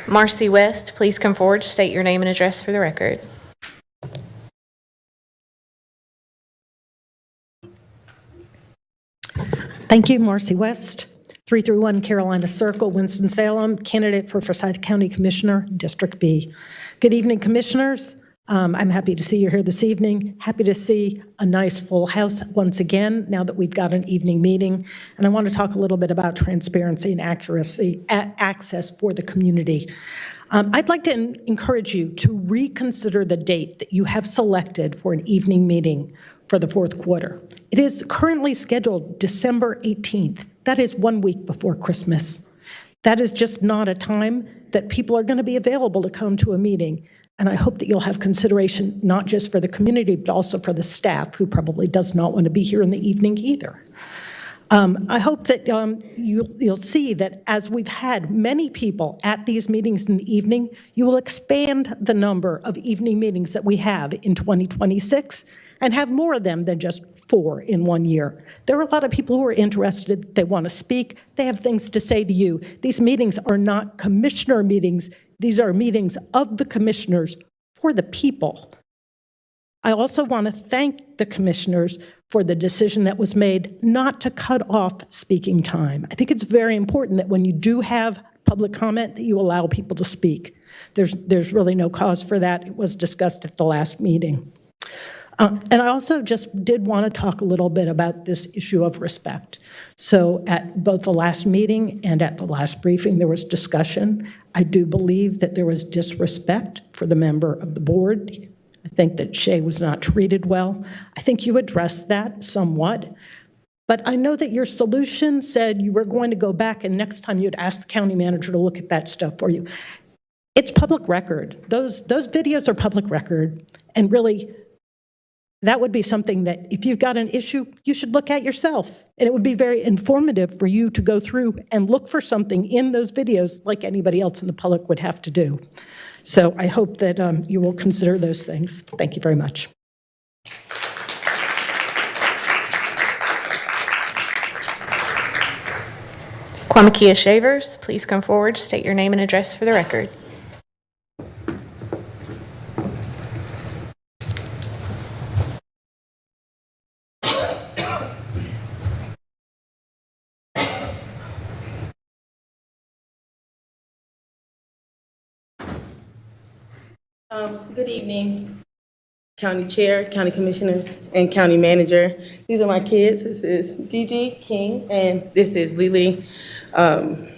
M: Marcy West, please come forward, state your name and address for the record.
T: Thank you, Marcy West, 331 Carolina Circle, Winston-Salem, candidate for Forsyth County Commissioner, District B. Good evening, Commissioners. I'm happy to see you here this evening. Happy to see a nice full house once again, now that we've got an evening meeting. And I want to talk a little bit about transparency and access for the community. I'd like to encourage you to reconsider the date that you have selected for an evening meeting for the fourth quarter. It is currently scheduled December 18th. That is 1 week before Christmas. That is just not a time that people are going to be available to come to a meeting. And I hope that you'll have consideration not just for the community, but also for the staff, who probably does not want to be here in the evening either. I hope that you'll see that as we've had many people at these meetings in the evening, you will expand the number of evening meetings that we have in 2026 and have more of them than just 4 in 1 year. There are a lot of people who are interested, they want to speak, they have things to say to you. These meetings are not commissioner meetings, these are meetings of the commissioners for the people. I also want to thank the commissioners for the decision that was made not to cut off speaking time. I think it's very important that when you do have public comment, that you allow people to speak. There's really no cause for that. It was discussed at the last meeting. And I also just did want to talk a little bit about this issue of respect. So at both the last meeting and at the last briefing, there was discussion. I do believe that there was disrespect for the member of the board. I think that Shay was not treated well. I think you addressed that somewhat. But I know that your solution said you were going to go back and next time you'd ask the county manager to look at that stuff for you. It's public record. Those videos are public record. And really, that would be something that if you've got an issue, you should look at yourself. And it would be very informative for you to go through and look for something in those videos like anybody else in the public would have to do. So I hope that you will consider those things. Thank you very much.
M: Kwamakia Shavers, please come forward, state your name and address for the record.
U: Good evening, County Chair, County Commissioners, and County Manager. These are my kids. This is Gigi King, and this is Lily. I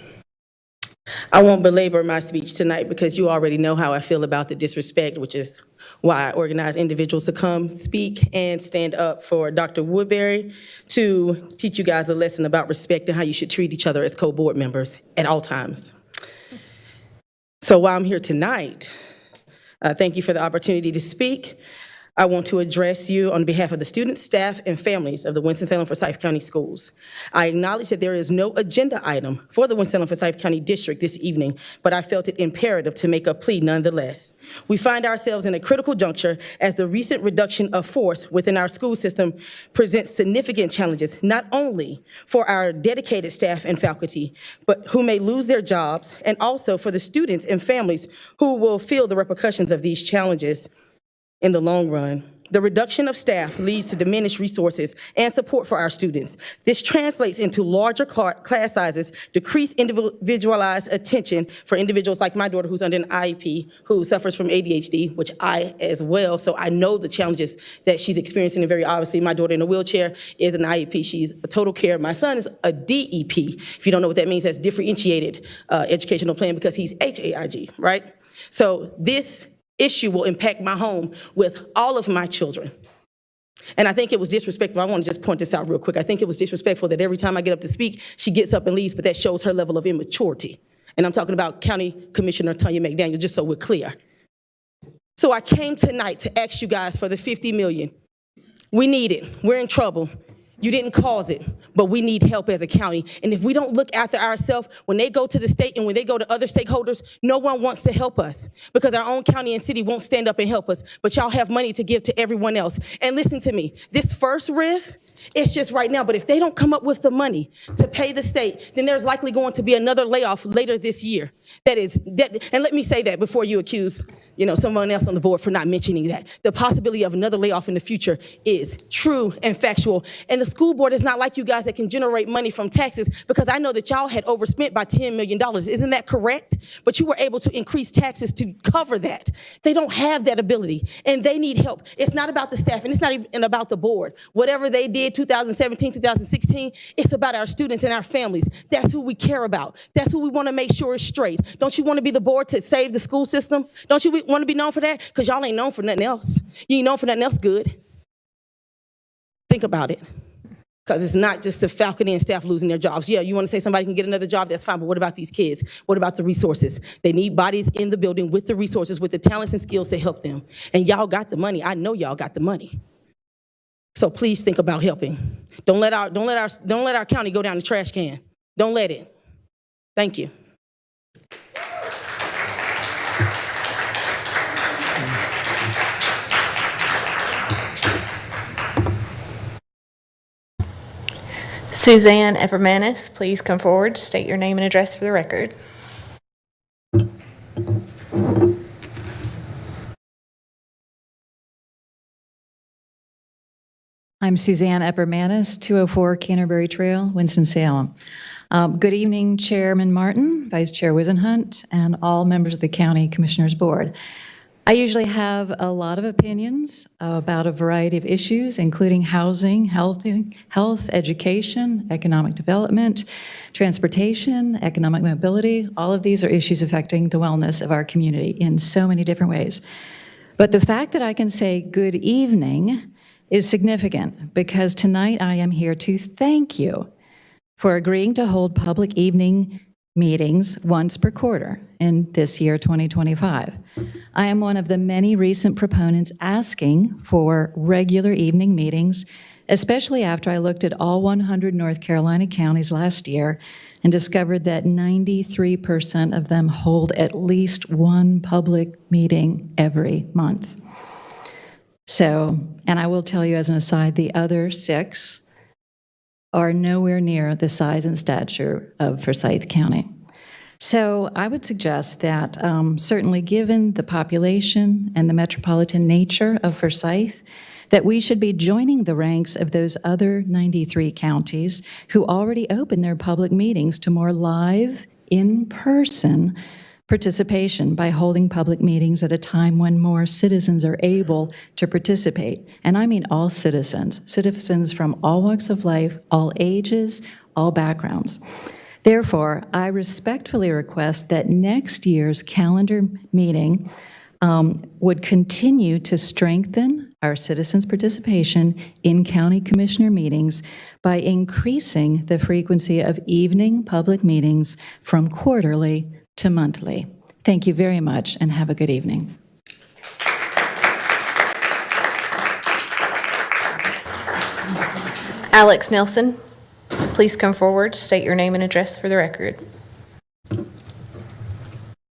U: won't belabor my speech tonight because you already know how I feel about the disrespect, which is why I organize individuals to come speak and stand up for Dr. Woodbury to teach you guys a lesson about respect and how you should treat each other as co-board members at all times. So while I'm here tonight, thank you for the opportunity to speak. I want to address you on behalf of the students, staff, and families of the Winston-Salem-Forsyth County Schools. I acknowledge that there is no agenda item for the Winston-Salem-Forsyth County District this evening, but I felt it imperative to make a plea nonetheless. We find ourselves in a critical juncture as the recent reduction of force within our school system presents significant challenges, not only for our dedicated staff and faculty, but who may lose their jobs, and also for the students and families who will feel the repercussions of these challenges in the long run. The reduction of staff leads to diminished resources and support for our students. This translates into larger class sizes, decreased individualized attention for individuals like my daughter who's under an IEP, who suffers from ADHD, which I as well, so I know the challenges that she's experiencing, and very obviously my daughter in a wheelchair is an IEP. She's a total care. My son is a DEP. If you don't know what that means, that's differentiated educational plan, because he's HAIG, right? So this issue will impact my home with all of my children. And I think it was disrespectful. I want to just point this out real quick. I think it was disrespectful that every time I get up to speak, she gets up and leaves, but that shows her level of immaturity. And I'm talking about County Commissioner Tanya McDaniel, just so we're clear. So I came tonight to ask you guys for the $50 million. We need it. We're in trouble. You didn't cause it, but we need help as a county. And if we don't look after ourselves, when they go to the state and when they go to other stakeholders, no one wants to help us because our own county and city won't stand up and help us, but y'all have money to give to everyone else. And listen to me, this first RIF, it's just right now, but if they don't come up with the money to pay the state, then there's likely going to be another layoff later this year. And let me say that before you accuse someone else on the board for not mentioning that. The possibility of another layoff in the future is true and factual. And the school board is not like you guys that can generate money from taxes, because I know that y'all had overspent by $10 million. Isn't that correct? But you were able to increase taxes to cover that. They don't have that ability, and they need help. It's not about the staff, and it's not even about the board. Whatever they did 2017, 2016, it's about our students and our families. That's who we care about. That's who we want to make sure is straight. Don't you want to be the board to save the school system? Don't you want to be known for that? Because y'all ain't known for nothing else. You ain't known for nothing else good. Think about it. Because it's not just the faculty and staff losing their jobs. Yeah, you want to say somebody can get another job, that's fine, but what about these kids? What about the resources? They need bodies in the building with the resources, with the talents and skills to help them. And y'all got the money. I know y'all got the money. So please think about helping. Don't let our county go down the trash can. Don't let it. Thank you.
M: Suzanne Eppermanis, please come forward, state your name and address for the record.
E: I'm Suzanne Eppermanis, 204 Canterbury Trail, Winston-Salem. Good evening, Chairman Martin, Vice Chair Wisenhunt, and all members of the County Commissioners Board. I usually have a lot of opinions about a variety of issues, including housing, health, education, economic development, transportation, economic mobility. All of these are issues affecting the wellness of our community in so many different ways. But the fact that I can say good evening is significant, because tonight I am here to thank you for agreeing to hold public evening meetings once per quarter in this year, 2025. I am one of the many recent proponents asking for regular evening meetings, especially after I looked at all 100 North Carolina counties last year and discovered that 93% of them hold at least one public meeting every month. So, and I will tell you as an aside, the other 6 are nowhere near the size and stature of Forsyth County. So I would suggest that certainly given the population and the metropolitan nature of Forsyth, that we should be joining the ranks of those other 93 counties who already open their public meetings to more live, in-person participation by holding public meetings at a time when more citizens are able to participate. And I mean all citizens, citizens from all walks of life, all ages, all backgrounds. Therefore, I respectfully request that next year's calendar meeting would continue to strengthen our citizens' participation in county commissioner meetings by increasing the frequency of evening public meetings from quarterly to monthly. Thank you very much, and have a good evening.
M: Alex Nelson, please come forward, state your name and address for the record.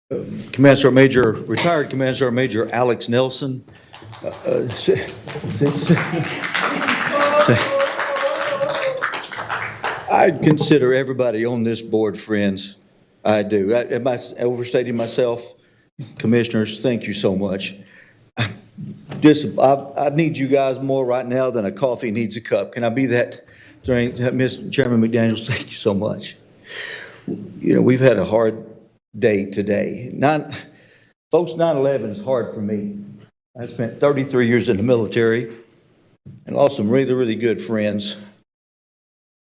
V: Retired Commensurate Major Alex Nelson. I consider everybody on this board friends. I do. Am I overstating myself? Commissioners, thank you so much. I need you guys more right now than a coffee needs a cup. Can I be that during Mr. Chairman McDaniels? Thank you so much. You know, we've had a hard day today. 9/11 is hard for me. I spent 33 years in the military and lost some really, really good friends.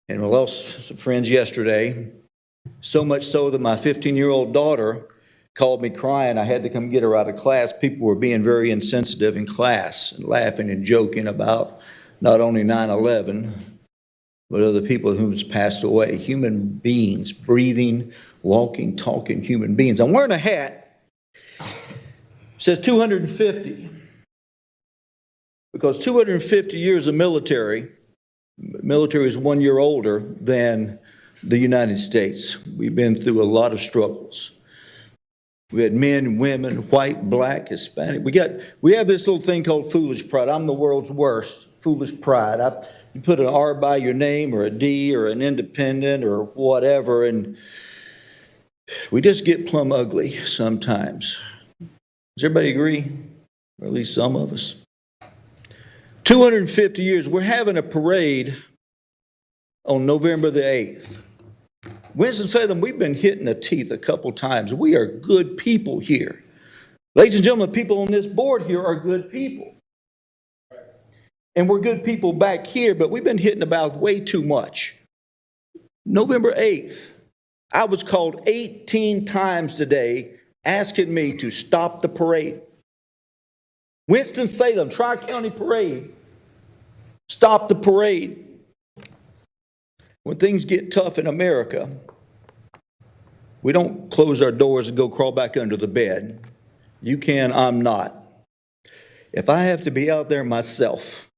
V: And I lost some friends yesterday. So much so that my 15-year-old daughter called me crying. I had to come get her out of class. People were being very insensitive in class and laughing and joking about not only 9/11, but other people who's passed away. Human beings, breathing, walking, talking human beings. I'm wearing a hat. It says 250. Because 250 years of military is 1 year older than the United States. We've been through a lot of struggles. We had men, women, white, black, Hispanic. We have this little thing called foolish pride. I'm the world's worst. Foolish pride. You put an R by your name or a D or an independent or whatever, and we just get plumb ugly sometimes. Does everybody agree? Or at least some of us. 250 years. We're having a parade on November the 8th. Winston-Salem, we've been hit in the teeth a couple times. We are good people here. Ladies and gentlemen, people on this board here are good people. And we're good people back here, but we've been hitting about way too much. November 8th, I was called 18 times today asking me to stop the parade. Winston-Salem, Tri-County Parade, stop the parade. When things get tough in America, we don't close our doors and go crawl back under the bed. You can, I'm not. If I have to be out there myself,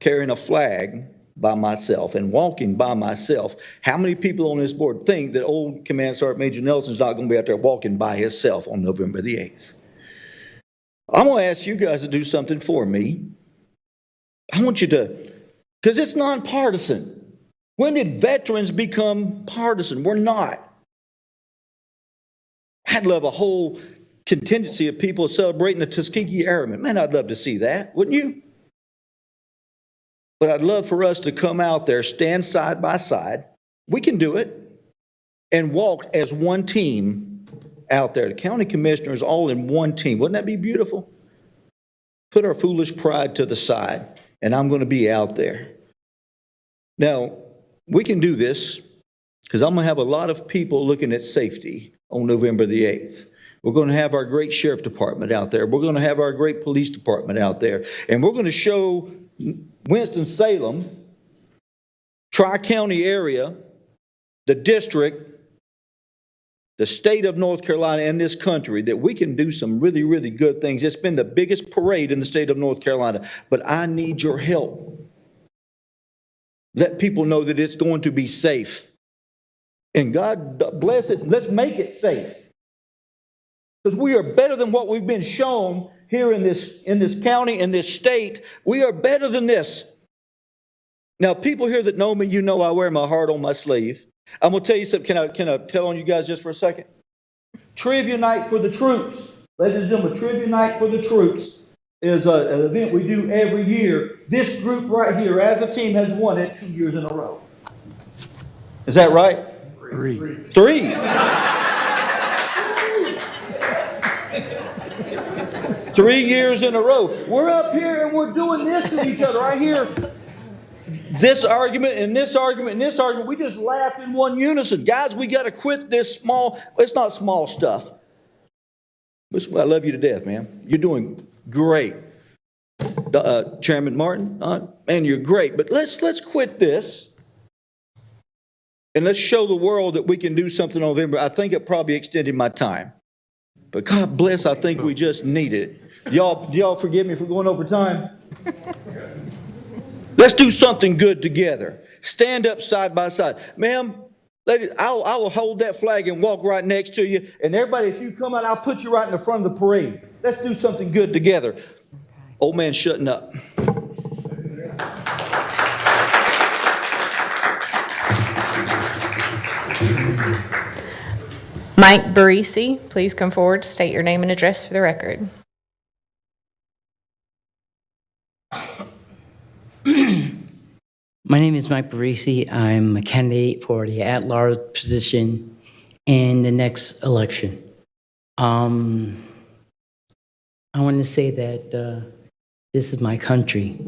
V: carrying a flag by myself and walking by myself, how many people on this board think that old Command Sergeant Major Nelson's not going to be out there walking by himself on November the 8th? I'm going to ask you guys to do something for me. I want you to, because it's nonpartisan. When did veterans become partisan? We're not. I'd love a whole contingency of people celebrating the Tuskegee Airmen. Man, I'd love to see that, wouldn't you? But I'd love for us to come out there, stand side by side. We can do it. And walk as one team out there. The county commissioners all in one team. Wouldn't that be beautiful? Put our foolish pride to the side, and I'm going to be out there. Now, we can do this because I'm going to have a lot of people looking at safety on November the 8th. We're going to have our great sheriff department out there. We're going to have our great police department out there. And we're going to show Winston-Salem, Tri-County area, the district, the state of North Carolina, and this country that we can do some really, really good things. It's been the biggest parade in the state of North Carolina, but I need your help. Let people know that it's going to be safe. And God bless it. Let's make it safe. Because we are better than what we've been shown here in this county, in this state. We are better than this. Now, people here that know me, you know I wear my heart on my sleeve. I'm going to tell you something. Can I tell on you guys just for a second? Trivia night for the troops. Ladies and gentlemen, trivia night for the troops is an event we do every year. This group right here, as a team, has won it 2 years in a row. Is that right?
A: Three.
V: 3 years in a row. We're up here and we're doing this to each other. I hear this argument and this argument and this argument. We just laugh in one unison. Guys, we got to quit this small, it's not small stuff. I love you to death, man. You're doing great. Chairman Martin, man, you're great. But let's quit this. And let's show the world that we can do something in November. I think it probably extended my time. But God bless, I think we just needed it. Y'all forgive me for going over time? Let's do something good together. Stand up side by side. Ma'am, lady, I will hold that flag and walk right next to you. And everybody, if you come out, I'll put you right in the front of the parade. Let's do something good together. Old man shutting up.
M: Mike Barisi, please come forward to state your name and address for the record.
C: My name is Mike Barisi. I'm a candidate for the at-large position in the next election. I want to say that this is my country,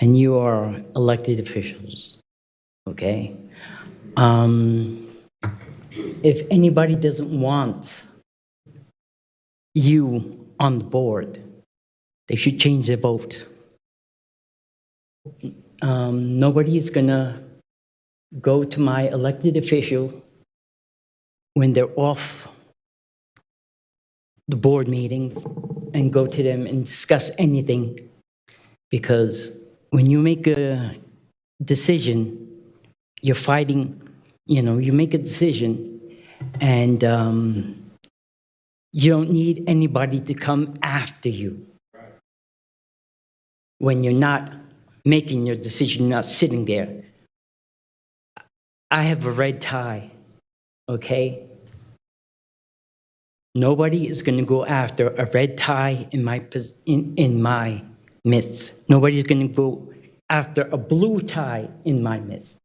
C: and you are elected officials, okay? If anybody doesn't want you on the board, they should change their vote. Nobody is gonna go to my elected official when they're off the board meetings and go to them and discuss anything, because when you make a decision, you're fighting, you make a decision, and you don't need anybody to come after you when you're not making your decision, not sitting there. I have a red tie, okay? Nobody is going to go after a red tie in my midst. Nobody's going to go after a blue tie in my midst.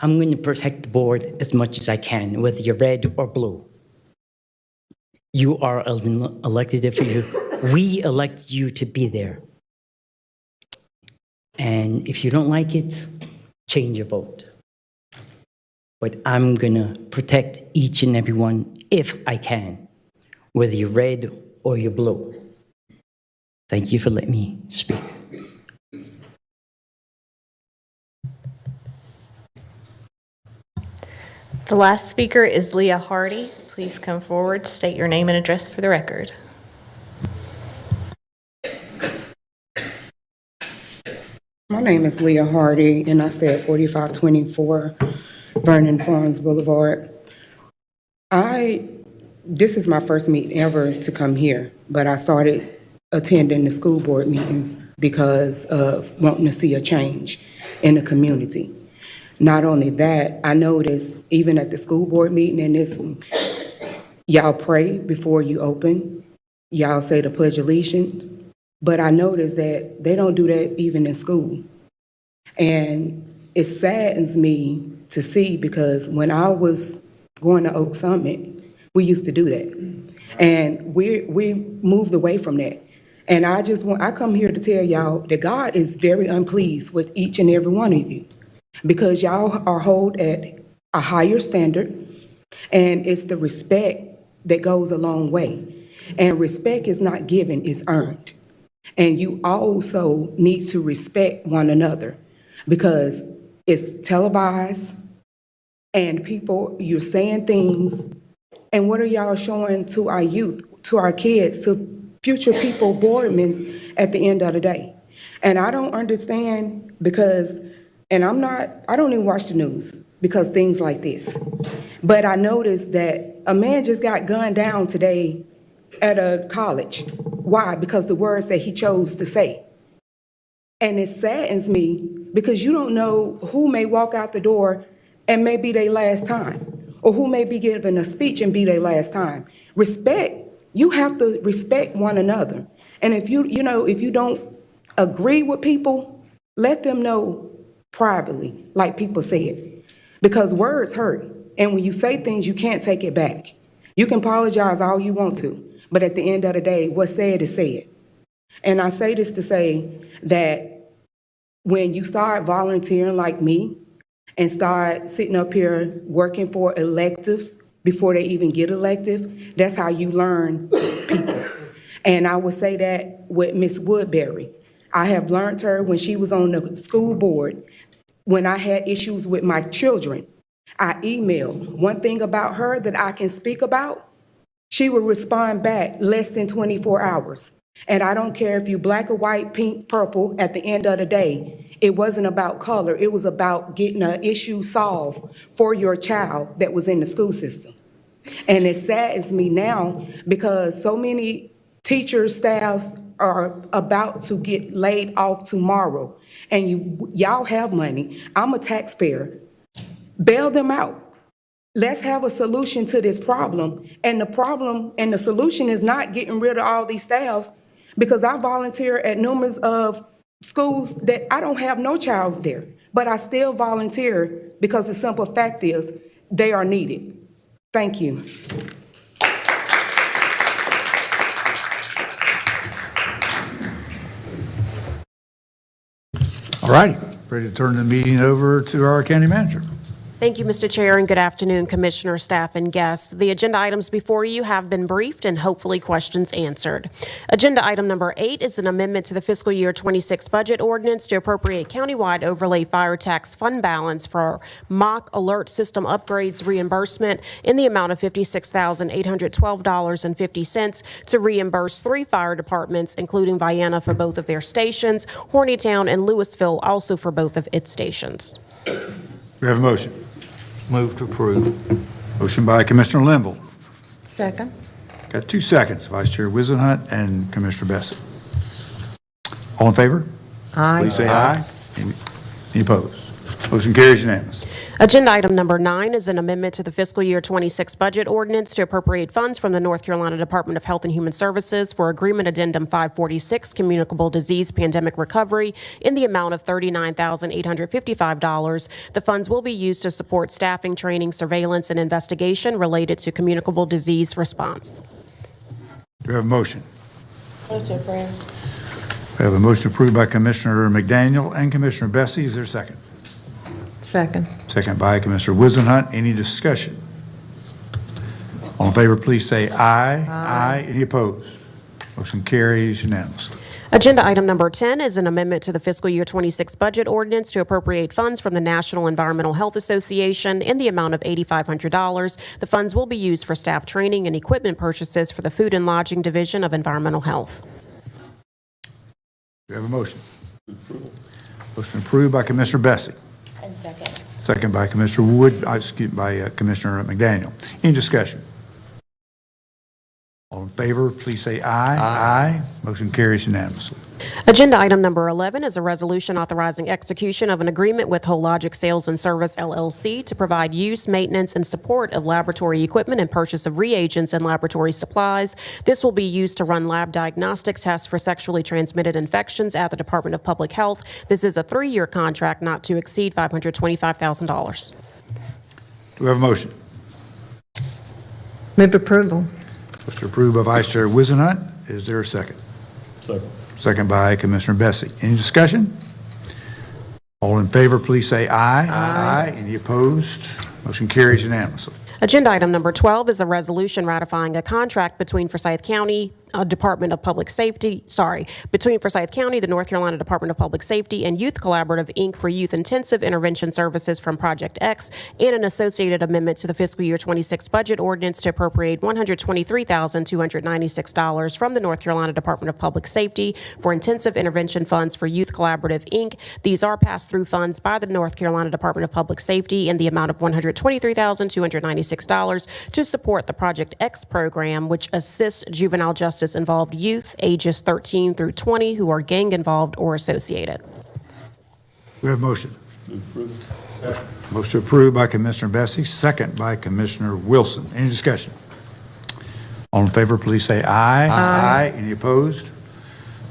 C: I'm going to protect the board as much as I can, whether you're red or blue. You are an elected official. We elected you to be there. And if you don't like it, change your vote. But I'm going to protect each and every one if I can, whether you're red or you're blue. Thank you for letting me speak.
M: The last speaker is Leah Hardy. Please come forward, state your name and address for the record.
I: My name is Leah Hardy, and I stay at 4524 Vernon Farms Boulevard. This is my first meeting ever to come here, but I started attending the school board meetings because of wanting to see a change in the community. Not only that, I noticed even at the school board meeting and this one, y'all pray before you open. Y'all say the Pledge of Allegiance. But I noticed that they don't do that even in school. And it saddens me to see because when I was going to Oak Summit, we used to do that. And we moved away from that. And I come here to tell y'all that God is very unpleased with each and every one of you because y'all are held at a higher standard, and it's the respect that goes a long way. And respect is not given, it's earned. And you also need to respect one another because it's televised and people, you're saying things. And what are y'all showing to our youth, to our kids, to future people, boardmen at the end of the day? And I don't understand because, and I don't even watch the news because things like this. But I noticed that a man just got gunned down today at a college. Why? Because the words that he chose to say. And it saddens me because you don't know who may walk out the door and may be their last time, or who may be giving a speech and be their last time. Respect, you have to respect one another. And if if you don't agree with people, let them know privately, like people said, because words hurt. And when you say things, you can't take it back. You can apologize all you want to, but at the end of the day, what's said is said. And I say this to say that when you start volunteering like me and start sitting up here working for electives before they even get elective, that's how you learn people. And I would say that with Miss Woodbury. I have learned her when she was on the school board. When I had issues with my children, I emailed. One thing about her that I can speak about, she would respond back less than 24 hours. And I don't care if you black or white, pink, purple, at the end of the day, it wasn't about color. It was about getting an issue solved for your child that was in the school system. And it saddens me now because so many teachers, staffs are about to get laid off tomorrow. And y'all have money. I'm a taxpayer. Bail them out. Let's have a solution to this problem. And the problem and the solution is not getting rid of all these staffs, because I volunteer at numerous of schools that I don't have no child there, but I still volunteer because the simple fact is they are needed. Thank you.
A: All righty, ready to turn the meeting over to our county manager.
J: Thank you, Mr. Chair, and good afternoon, Commissioner, staff, and guests. The agenda items before you have been briefed and hopefully questions answered. Agenda item number 8 is an amendment to the fiscal year 26 budget ordinance to appropriate countywide overlay fire tax fund balance for mock alert system upgrades reimbursement in the amount of $56,812.50 to reimburse 3 fire departments, including Vienna for both of their stations, Hornytown and Louisville also for both of its stations.
A: We have a motion.
K: Move to approve.
A: Motion by Commissioner Linville.
Q: Second.
A: Got 2 seconds, Vice Chair Wizenhunt and Commissioner Bassett. All in favor?
Q: Aye.
A: Please say aye. Any opposed? Motion carries unanimously.
J: Agenda item number 9 is an amendment to the fiscal year 26 budget ordinance to appropriate funds from the North Carolina Department of Health and Human Services for Agreement Addendum 546, Communicable Disease Pandemic Recovery, in the amount of $39,855. The funds will be used to support staffing, training, surveillance, and investigation related to communicable disease response.
A: Do we have a motion?
J: Move to approve.
A: We have a motion approved by Commissioner McDaniel and Commissioner Bessie. Is there a second?
D: Second.
A: Second by Commissioner Wizenhunt. Any discussion? All in favor, please say aye. Aye. Any opposed? Motion carries unanimously.
J: Agenda item number 10 is an amendment to the fiscal year 26 budget ordinance to appropriate funds from the National Environmental Health Association in the amount of $8,500. The funds will be used for staff training and equipment purchases for the Food and Lodging Division of Environmental Health.
A: Do we have a motion? Motion approved by Commissioner Bessie.
J: And second.
A: Second by Commissioner Commissioner McDaniel. Any discussion? All in favor, please say aye. Aye. Motion carries unanimously.
J: Agenda item number 11 is a resolution authorizing execution of an agreement with Hologic Sales and Service LLC to provide use, maintenance, and support of laboratory equipment and purchase of reagents and laboratory supplies. This will be used to run lab diagnostic tests for sexually transmitted infections at the Department of Public Health. This is a 3-year contract not to exceed $525,000.
A: Do we have a motion?
D: Move approval.
A: Motion approved by Vice Chair Wizenhunt. Is there a second?
F: Second.
A: Second by Commissioner Bessie. Any discussion? All in favor, please say aye. Aye. Any opposed? Motion carries unanimously.
J: Agenda item number 12 is a resolution ratifying a contract between Forsyth County Department of Public Safety, between Forsyth County, the North Carolina Department of Public Safety, and Youth Collaborative, Inc. for youth intensive intervention services from Project X, and an associated amendment to the fiscal year 26 budget ordinance to appropriate $123,296 from the North Carolina Department of Public Safety for intensive intervention funds for Youth Collaborative, Inc. These are pass-through funds by the North Carolina Department of Public Safety in the amount of $123,296 to support the Project X program, which assists juvenile justice involved youth ages 13 through 20 who are gang involved or associated.
A: We have a motion. Motion approved by Commissioner Bessie, second by Commissioner Wilson. Any discussion? All in favor, please say aye. Aye. Any opposed?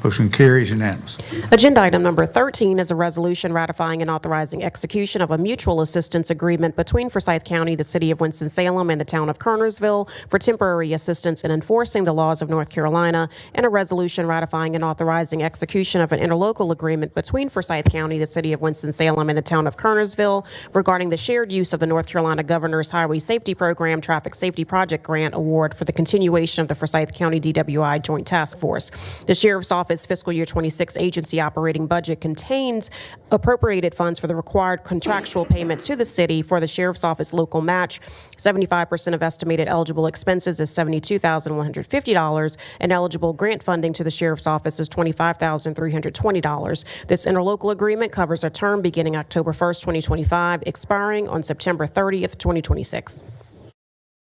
A: Motion carries unanimously.
J: Agenda item number 13 is a resolution ratifying and authorizing execution of a mutual assistance agreement between Forsyth County, the City of Winston-Salem, and the Town of Kernersville for temporary assistance in enforcing the laws of North Carolina, and a resolution ratifying and authorizing execution of an interlocal agreement between Forsyth County, the City of Winston-Salem, and the Town of Kernersville regarding the shared use of the North Carolina Governor's Highway Safety Program Traffic Safety Project Grant Award for the continuation of the Forsyth County DWI Joint Task Force. The Sheriff's Office fiscal year 26 agency operating budget contains appropriated funds for the required contractual payments to the city for the Sheriff's Office local match. 75% of estimated eligible expenses is $72,150, and eligible grant funding to the Sheriff's Office is $25,320. This interlocal agreement covers a term beginning October 1st, 2025, expiring on September 30th, 2026.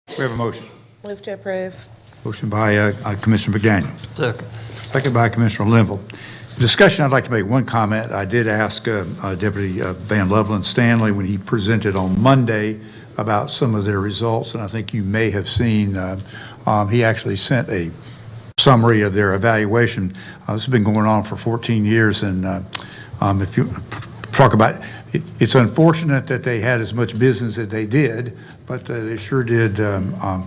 A: We have a motion.
J: Move to approve.
A: Motion by Commissioner McDaniel.
F: Second.
A: Second by Commissioner Linville. Discussion, I'd like to make one comment. I did ask Deputy Van Loveland Stanley when he presented on Monday about some of their results, and I think you may have seen, he actually sent a summary of their evaluation. This has been going on for 14 years, and if you talk about it's unfortunate that they had as much business as they did, but they sure did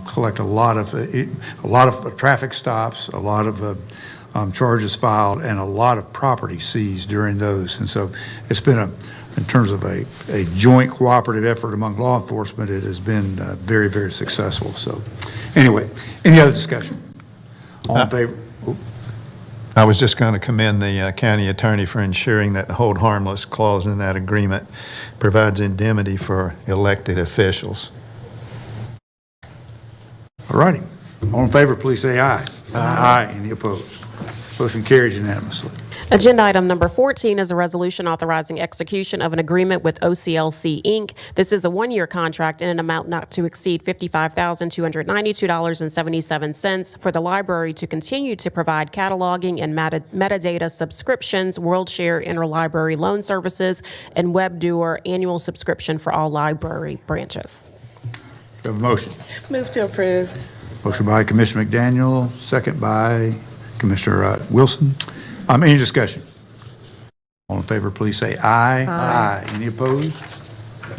A: collect a lot of traffic stops, a lot of charges filed, and a lot of property seized during those. And so it's been in terms of a joint cooperative effort among law enforcement, it has been very, very successful. So anyway, any other discussion? All in favor?
K: I was just going to commend the county attorney for ensuring that the hold harmless clause in that agreement provides indemnity for elected officials.
A: All righty. All in favor, please say aye. Aye. Any opposed? Motion carries unanimously.
J: Agenda item number 14 is a resolution authorizing execution of an agreement with OCLC, Inc. This is a one-year contract in an amount not to exceed $55,292.77 for the library to continue to provide cataloging and metadata subscriptions, WorldShare interlibrary loan services, and WebDoer annual subscription for all library branches.
A: Do we have a motion?
U: Move to approve.
A: Motion by Commissioner McDaniel, second by Commissioner Wilson. Any discussion? All in favor, please say aye. Aye. Any opposed?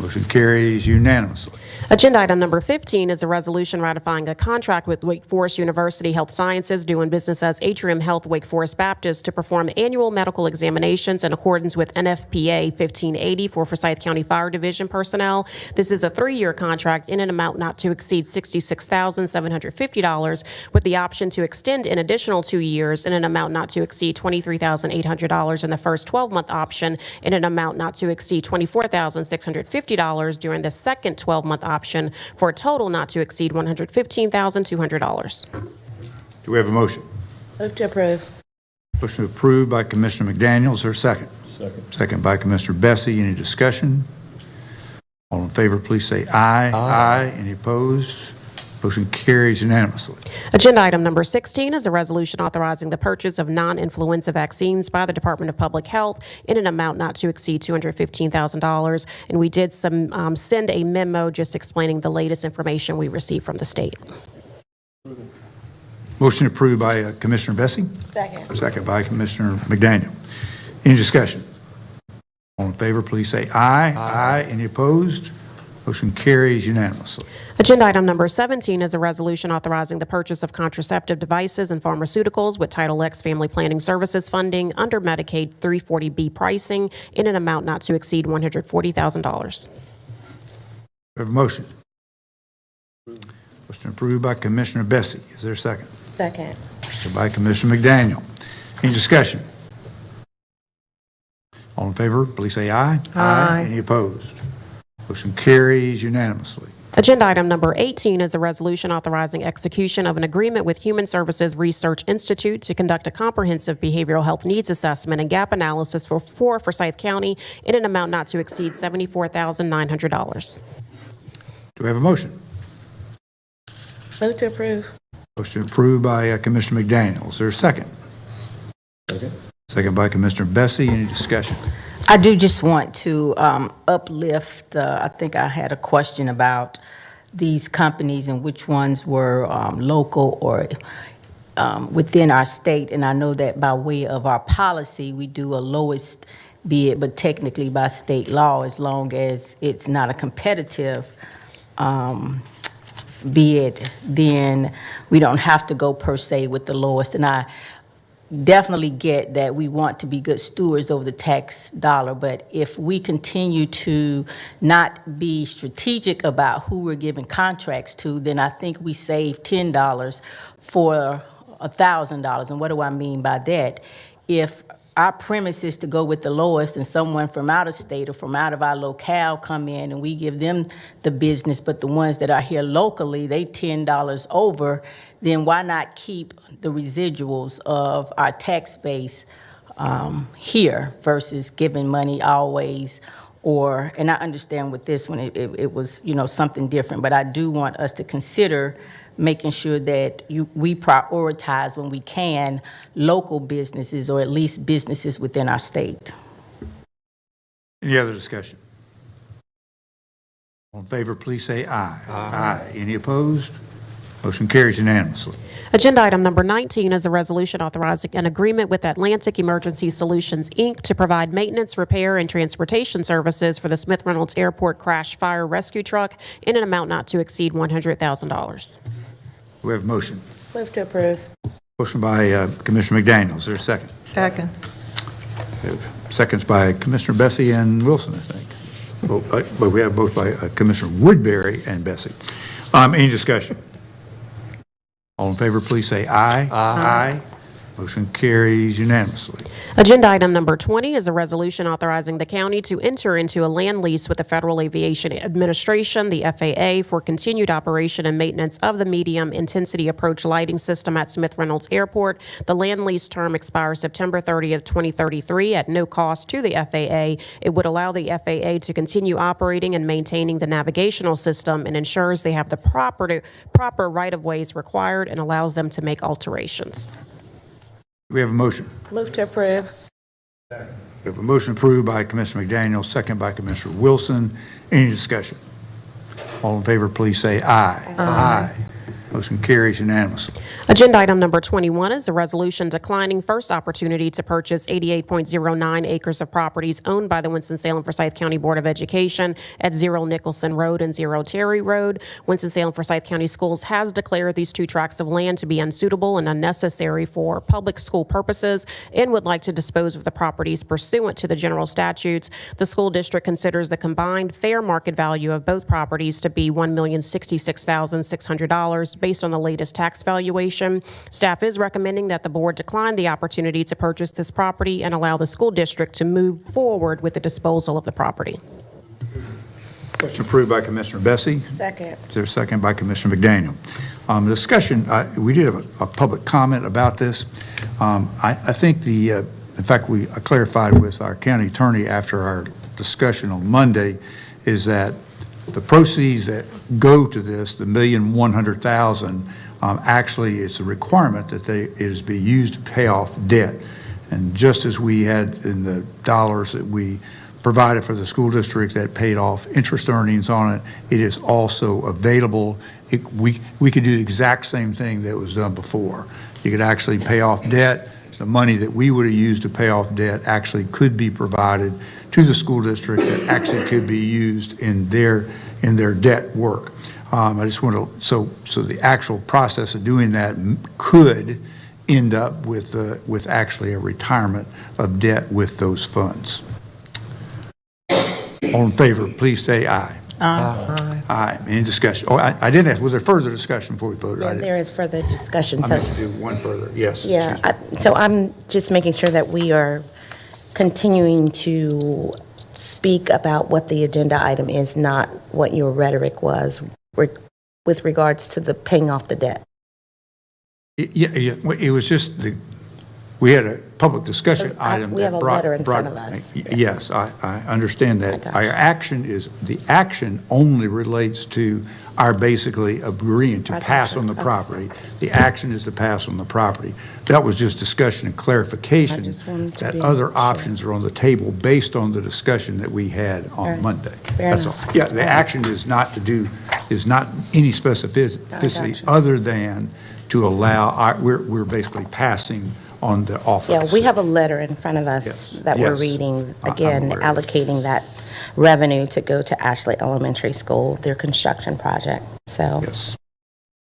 A: Motion carries unanimously.
J: Agenda item number 15 is a resolution ratifying a contract with Wake Forest University Health Sciences doing business as Atrium Health Wake Forest Baptist to perform annual medical examinations in accordance with NFPA 1580 for Forsyth County Fire Division personnel. This is a 3-year contract in an amount not to exceed $66,750 with the option to extend an additional 2 years in an amount not to exceed $23,800 in the first 12-month option in an amount not to exceed $24,650 during the second 12-month option for a total not to exceed $115,200.
A: Do we have a motion?
U: Move to approve.
A: Motion approved by Commissioner McDaniel. Is there a second?
F: Second.
A: Second by Commissioner Bessie. Any discussion? All in favor, please say aye. Aye. Any opposed? Motion carries unanimously.
J: Agenda item number 16 is a resolution authorizing the purchase of non-influenza vaccines by the Department of Public Health in an amount not to exceed $215,000. And we did send a memo just explaining the latest information we received from the state.
A: Motion approved by Commissioner Bessie.
U: Second.
A: Second by Commissioner McDaniel. Any discussion? All in favor, please say aye. Aye. Any opposed? Motion carries unanimously.
J: Agenda item number 17 is a resolution authorizing the purchase of contraceptive devices and pharmaceuticals with Title X Family Planning Services funding under Medicaid 340B pricing in an amount not to exceed $140,000.
A: We have a motion. Motion approved by Commissioner Bessie. Is there a second?
U: Second.
A: Second by Commissioner McDaniel. Any discussion? All in favor, please say aye. Aye. Any opposed? Motion carries unanimously.
J: Agenda item number 18 is a resolution authorizing execution of an agreement with Human Services Research Institute to conduct a comprehensive behavioral health needs assessment and gap analysis for Forsyth County in an amount not to exceed $74,900.
A: Do we have a motion?
U: Move to approve.
A: Motion approved by Commissioner McDaniel. Is there a second?
F: Second.
A: Second by Commissioner Bessie. Any discussion?
H: I do just want to uplift, I think I had a question about these companies and which ones were local or within our state. And I know that by way of our policy, we do a lowest bid, but technically by state law, as long as it's not a competitive bid, then we don't have to go per se with the lowest. And I definitely get that we want to be good stewards over the tax dollar, but if we continue to not be strategic about who we're giving contracts to, then I think we save $10 for $1,000. And what do I mean by that? If our premise is to go with the lowest and someone from out of state or from out of our locale come in and we give them the business, but the ones that are here locally, they $10 over, then why not keep the residuals of our tax base here versus giving money always? Or, and I understand with this one, it was, you know, something different, but I do want us to consider making sure that we prioritize when we can local businesses or at least businesses within our state.
A: Any other discussion? All in favor, please say aye. Aye. Any opposed? Motion carries unanimously.
J: Agenda item number 19 is a resolution authorizing an agreement with Atlantic Emergency Solutions, Inc. to provide maintenance, repair, and transportation services for the Smith Reynolds Airport Crash Fire Rescue Truck in an amount not to exceed $100,000.
A: We have a motion.
U: Move to approve.
A: Motion by Commissioner McDaniel. Is there a second?
U: Second.
A: We have seconds by Commissioner Bessie and Wilson, I think. But we have both by Commissioner Woodbury and Bessie. Any discussion? All in favor, please say aye. Aye. Motion carries unanimously.
J: Agenda item number 20 is a resolution authorizing the county to enter into a land lease with the Federal Aviation Administration, the FAA, for continued operation and maintenance of the medium intensity approach lighting system at Smith Reynolds Airport. The land lease term expires September 30th, 2033 at no cost to the FAA. It would allow the FAA to continue operating and maintaining the navigational system and ensures they have the proper right-of-ways required and allows them to make alterations.
A: Do we have a motion?
U: Move to approve.
A: We have a motion approved by Commissioner McDaniel, second by Commissioner Wilson. Any discussion? All in favor, please say aye. Aye. Motion carries unanimously.
J: Agenda item number 21 is a resolution declining first opportunity to purchase 88.09 acres of properties owned by the Winston-Salem Forsyth County Board of Education at 0 Nicholson Road and 0 Terry Road. Winston-Salem Forsyth County Schools has declared these two tracts of land to be unsuitable and unnecessary for public school purposes and would like to dispose of the properties pursuant to the general statutes. The school district considers the combined fair market value of both properties to be $1,066,600 based on the latest tax valuation. Staff is recommending that the board decline the opportunity to purchase this property and allow the school district to move forward with the disposal of the property.
A: Motion approved by Commissioner Bessie.
U: Second.
A: Is there a second by Commissioner McDaniel? Discussion, we did have a public comment about this. I think in fact, I clarified with our county attorney after our discussion on Monday, is that the proceeds that go to this, the $1,100,000, actually it's a requirement that it is be used to pay off debt. And just as we had in the dollars that we provided for the school district that paid off interest earnings on it, it is also available. We could do the exact same thing that was done before. You could actually pay off debt. The money that we would have used to pay off debt actually could be provided to the school district that actually could be used in their debt work. I just want to, so the actual process of doing that could end up with actually a retirement of debt with those funds. All in favor, please say aye.
U: Aye.
A: Aye. Any discussion? Oh, I didn't ask, was there further discussion before we voted?
G: Yeah, there is further discussion.
A: I
G: So,
A: meant to do one further, yes.
G: yeah, so I'm just making sure that we are continuing to speak about what the agenda item is, not what your rhetoric was with regards to the paying off the debt.
A: Yeah, it was just we had a public discussion item.
G: We have a letter in front of us.
A: Yes, I understand that. Our the action only relates to our basically agreeing to pass on the property. The action is to pass on the property. That was just discussion and clarification that other options are on the table based on the discussion that we had on Monday. That's all. Yeah, the action is not any specificity other than to allow, we're basically passing on the offer.
G: Yeah, we have a letter in front of us that we're reading, again, allocating that revenue to go to Ashley Elementary School, their construction project. So,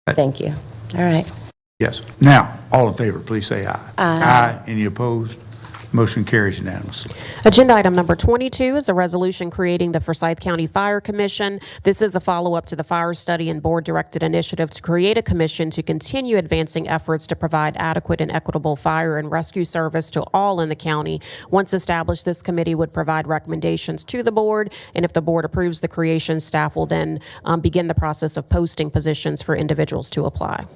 G: thank you. All right.
A: Yes. Now, all in favor, please say aye. Aye. Any opposed? Motion carries unanimously.
J: Agenda item number 22 is a resolution creating the Forsyth County Fire Commission. This is a follow-up to the fire study and board-directed initiative to create a commission to continue advancing efforts to provide adequate and equitable fire and rescue service to all in the county. Once established, this committee would provide recommendations to the board, and if the board approves the creation, staff will then begin the process of posting positions for individuals to apply.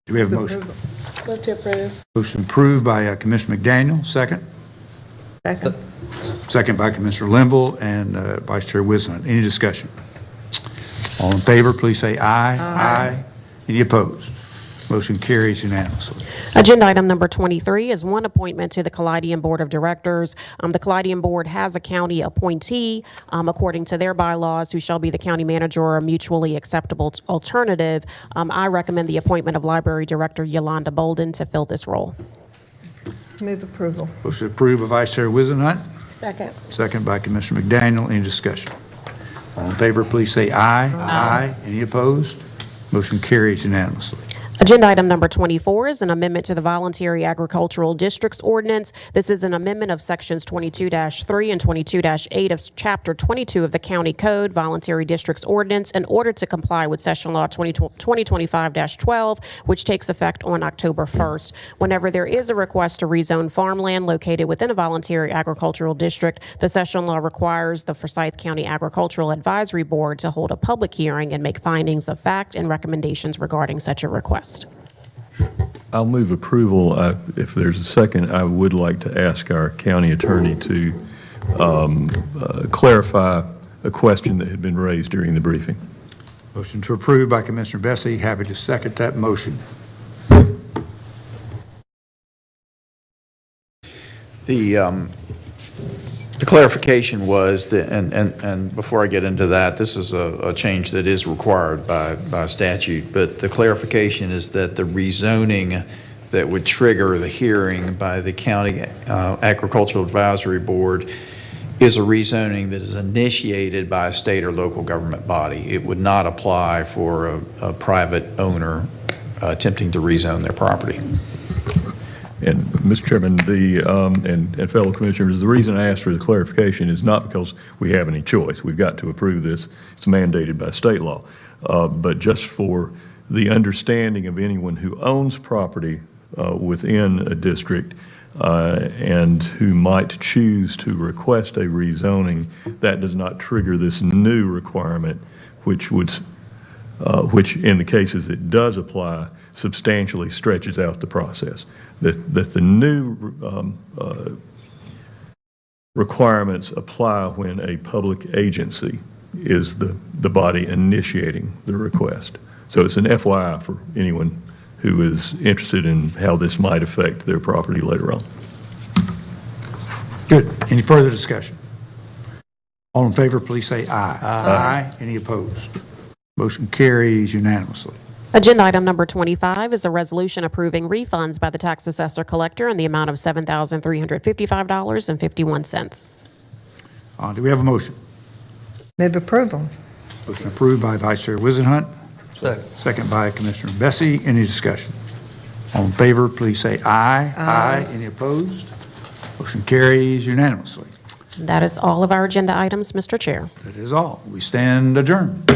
A: Do we have a motion?
U: Move to approve.
A: Motion approved by Commissioner McDaniel, second.
U: Second.
A: Second by Commissioner Linville and Vice Chair Wisenhunt. Any discussion? All in favor, please say aye. Aye. Any opposed? Motion carries unanimously.
J: Agenda item number 23 is one appointment to the Callidium Board of Directors. The Callidium Board has a county appointee, according to their bylaws, who shall be the county manager or a mutually acceptable alternative. I recommend the appointment of Library Director Yolanda Bolden to fill this role.
D: Move approval.
A: Motion approved by Vice Chair Wisenhunt.
G: Second.
A: Second by Commissioner McDaniel. Any discussion? All in favor, please say aye. Aye. Any opposed? Motion carries unanimously.
J: Agenda item number 24 is an amendment to the Voluntary Agricultural Districts Ordinance. This is an amendment of sections 22-3 and 22-8 of Chapter 22 of the County Code, Voluntary Districts Ordinance, in order to comply with Session Law 2025-12, which takes effect on October 1st. Whenever there is a request to rezone farmland located within a voluntary agricultural district, the Session Law requires the Forsyth County Agricultural Advisory Board to hold a public hearing and make findings of fact and recommendations regarding such a request.
F: I'll move approval. If there's a second, I would like to ask our county attorney to clarify a question that had been raised during the briefing.
A: Motion to approve by Commissioner Bessie. Happy to second that motion.
L: The clarification was that, and before I get into that, this is a change that is required by statute, but the clarification is that the rezoning that would trigger the hearing by the County Agricultural Advisory Board is a rezoning that is initiated by a state or local government body. It would not apply for a private owner attempting to rezone their property.
F: And Mr. Chairman, and fellow commissioners, the reason I asked for the clarification is not because we have any choice. We've got to approve this. It's mandated by state law. But just for the understanding of anyone who owns property within a district and who might choose to request a rezoning, that does not trigger this new requirement, which in the cases it does apply, substantially stretches out the process. That the new requirements apply when a public agency is the body initiating the request. So it's an FYI for anyone who is interested in how this might affect their property later on.
A: Good. Any further discussion? All in favor, please say aye. Aye. Any opposed? Motion carries unanimously.
J: Agenda item number 25 is a resolution approving refunds by the tax assessor collector in the amount of $7,355.51.
A: Do we have a motion?
D: Move approval.
A: Motion approved by Vice Chair Wizenhunt.
K: Second.
A: Second by Commissioner Bessie. Any discussion? All in favor, please say aye. Aye. Any opposed? Motion carries unanimously.
J: That is all of our agenda items, Mr. Chair.
A: That is all. We stand adjourned.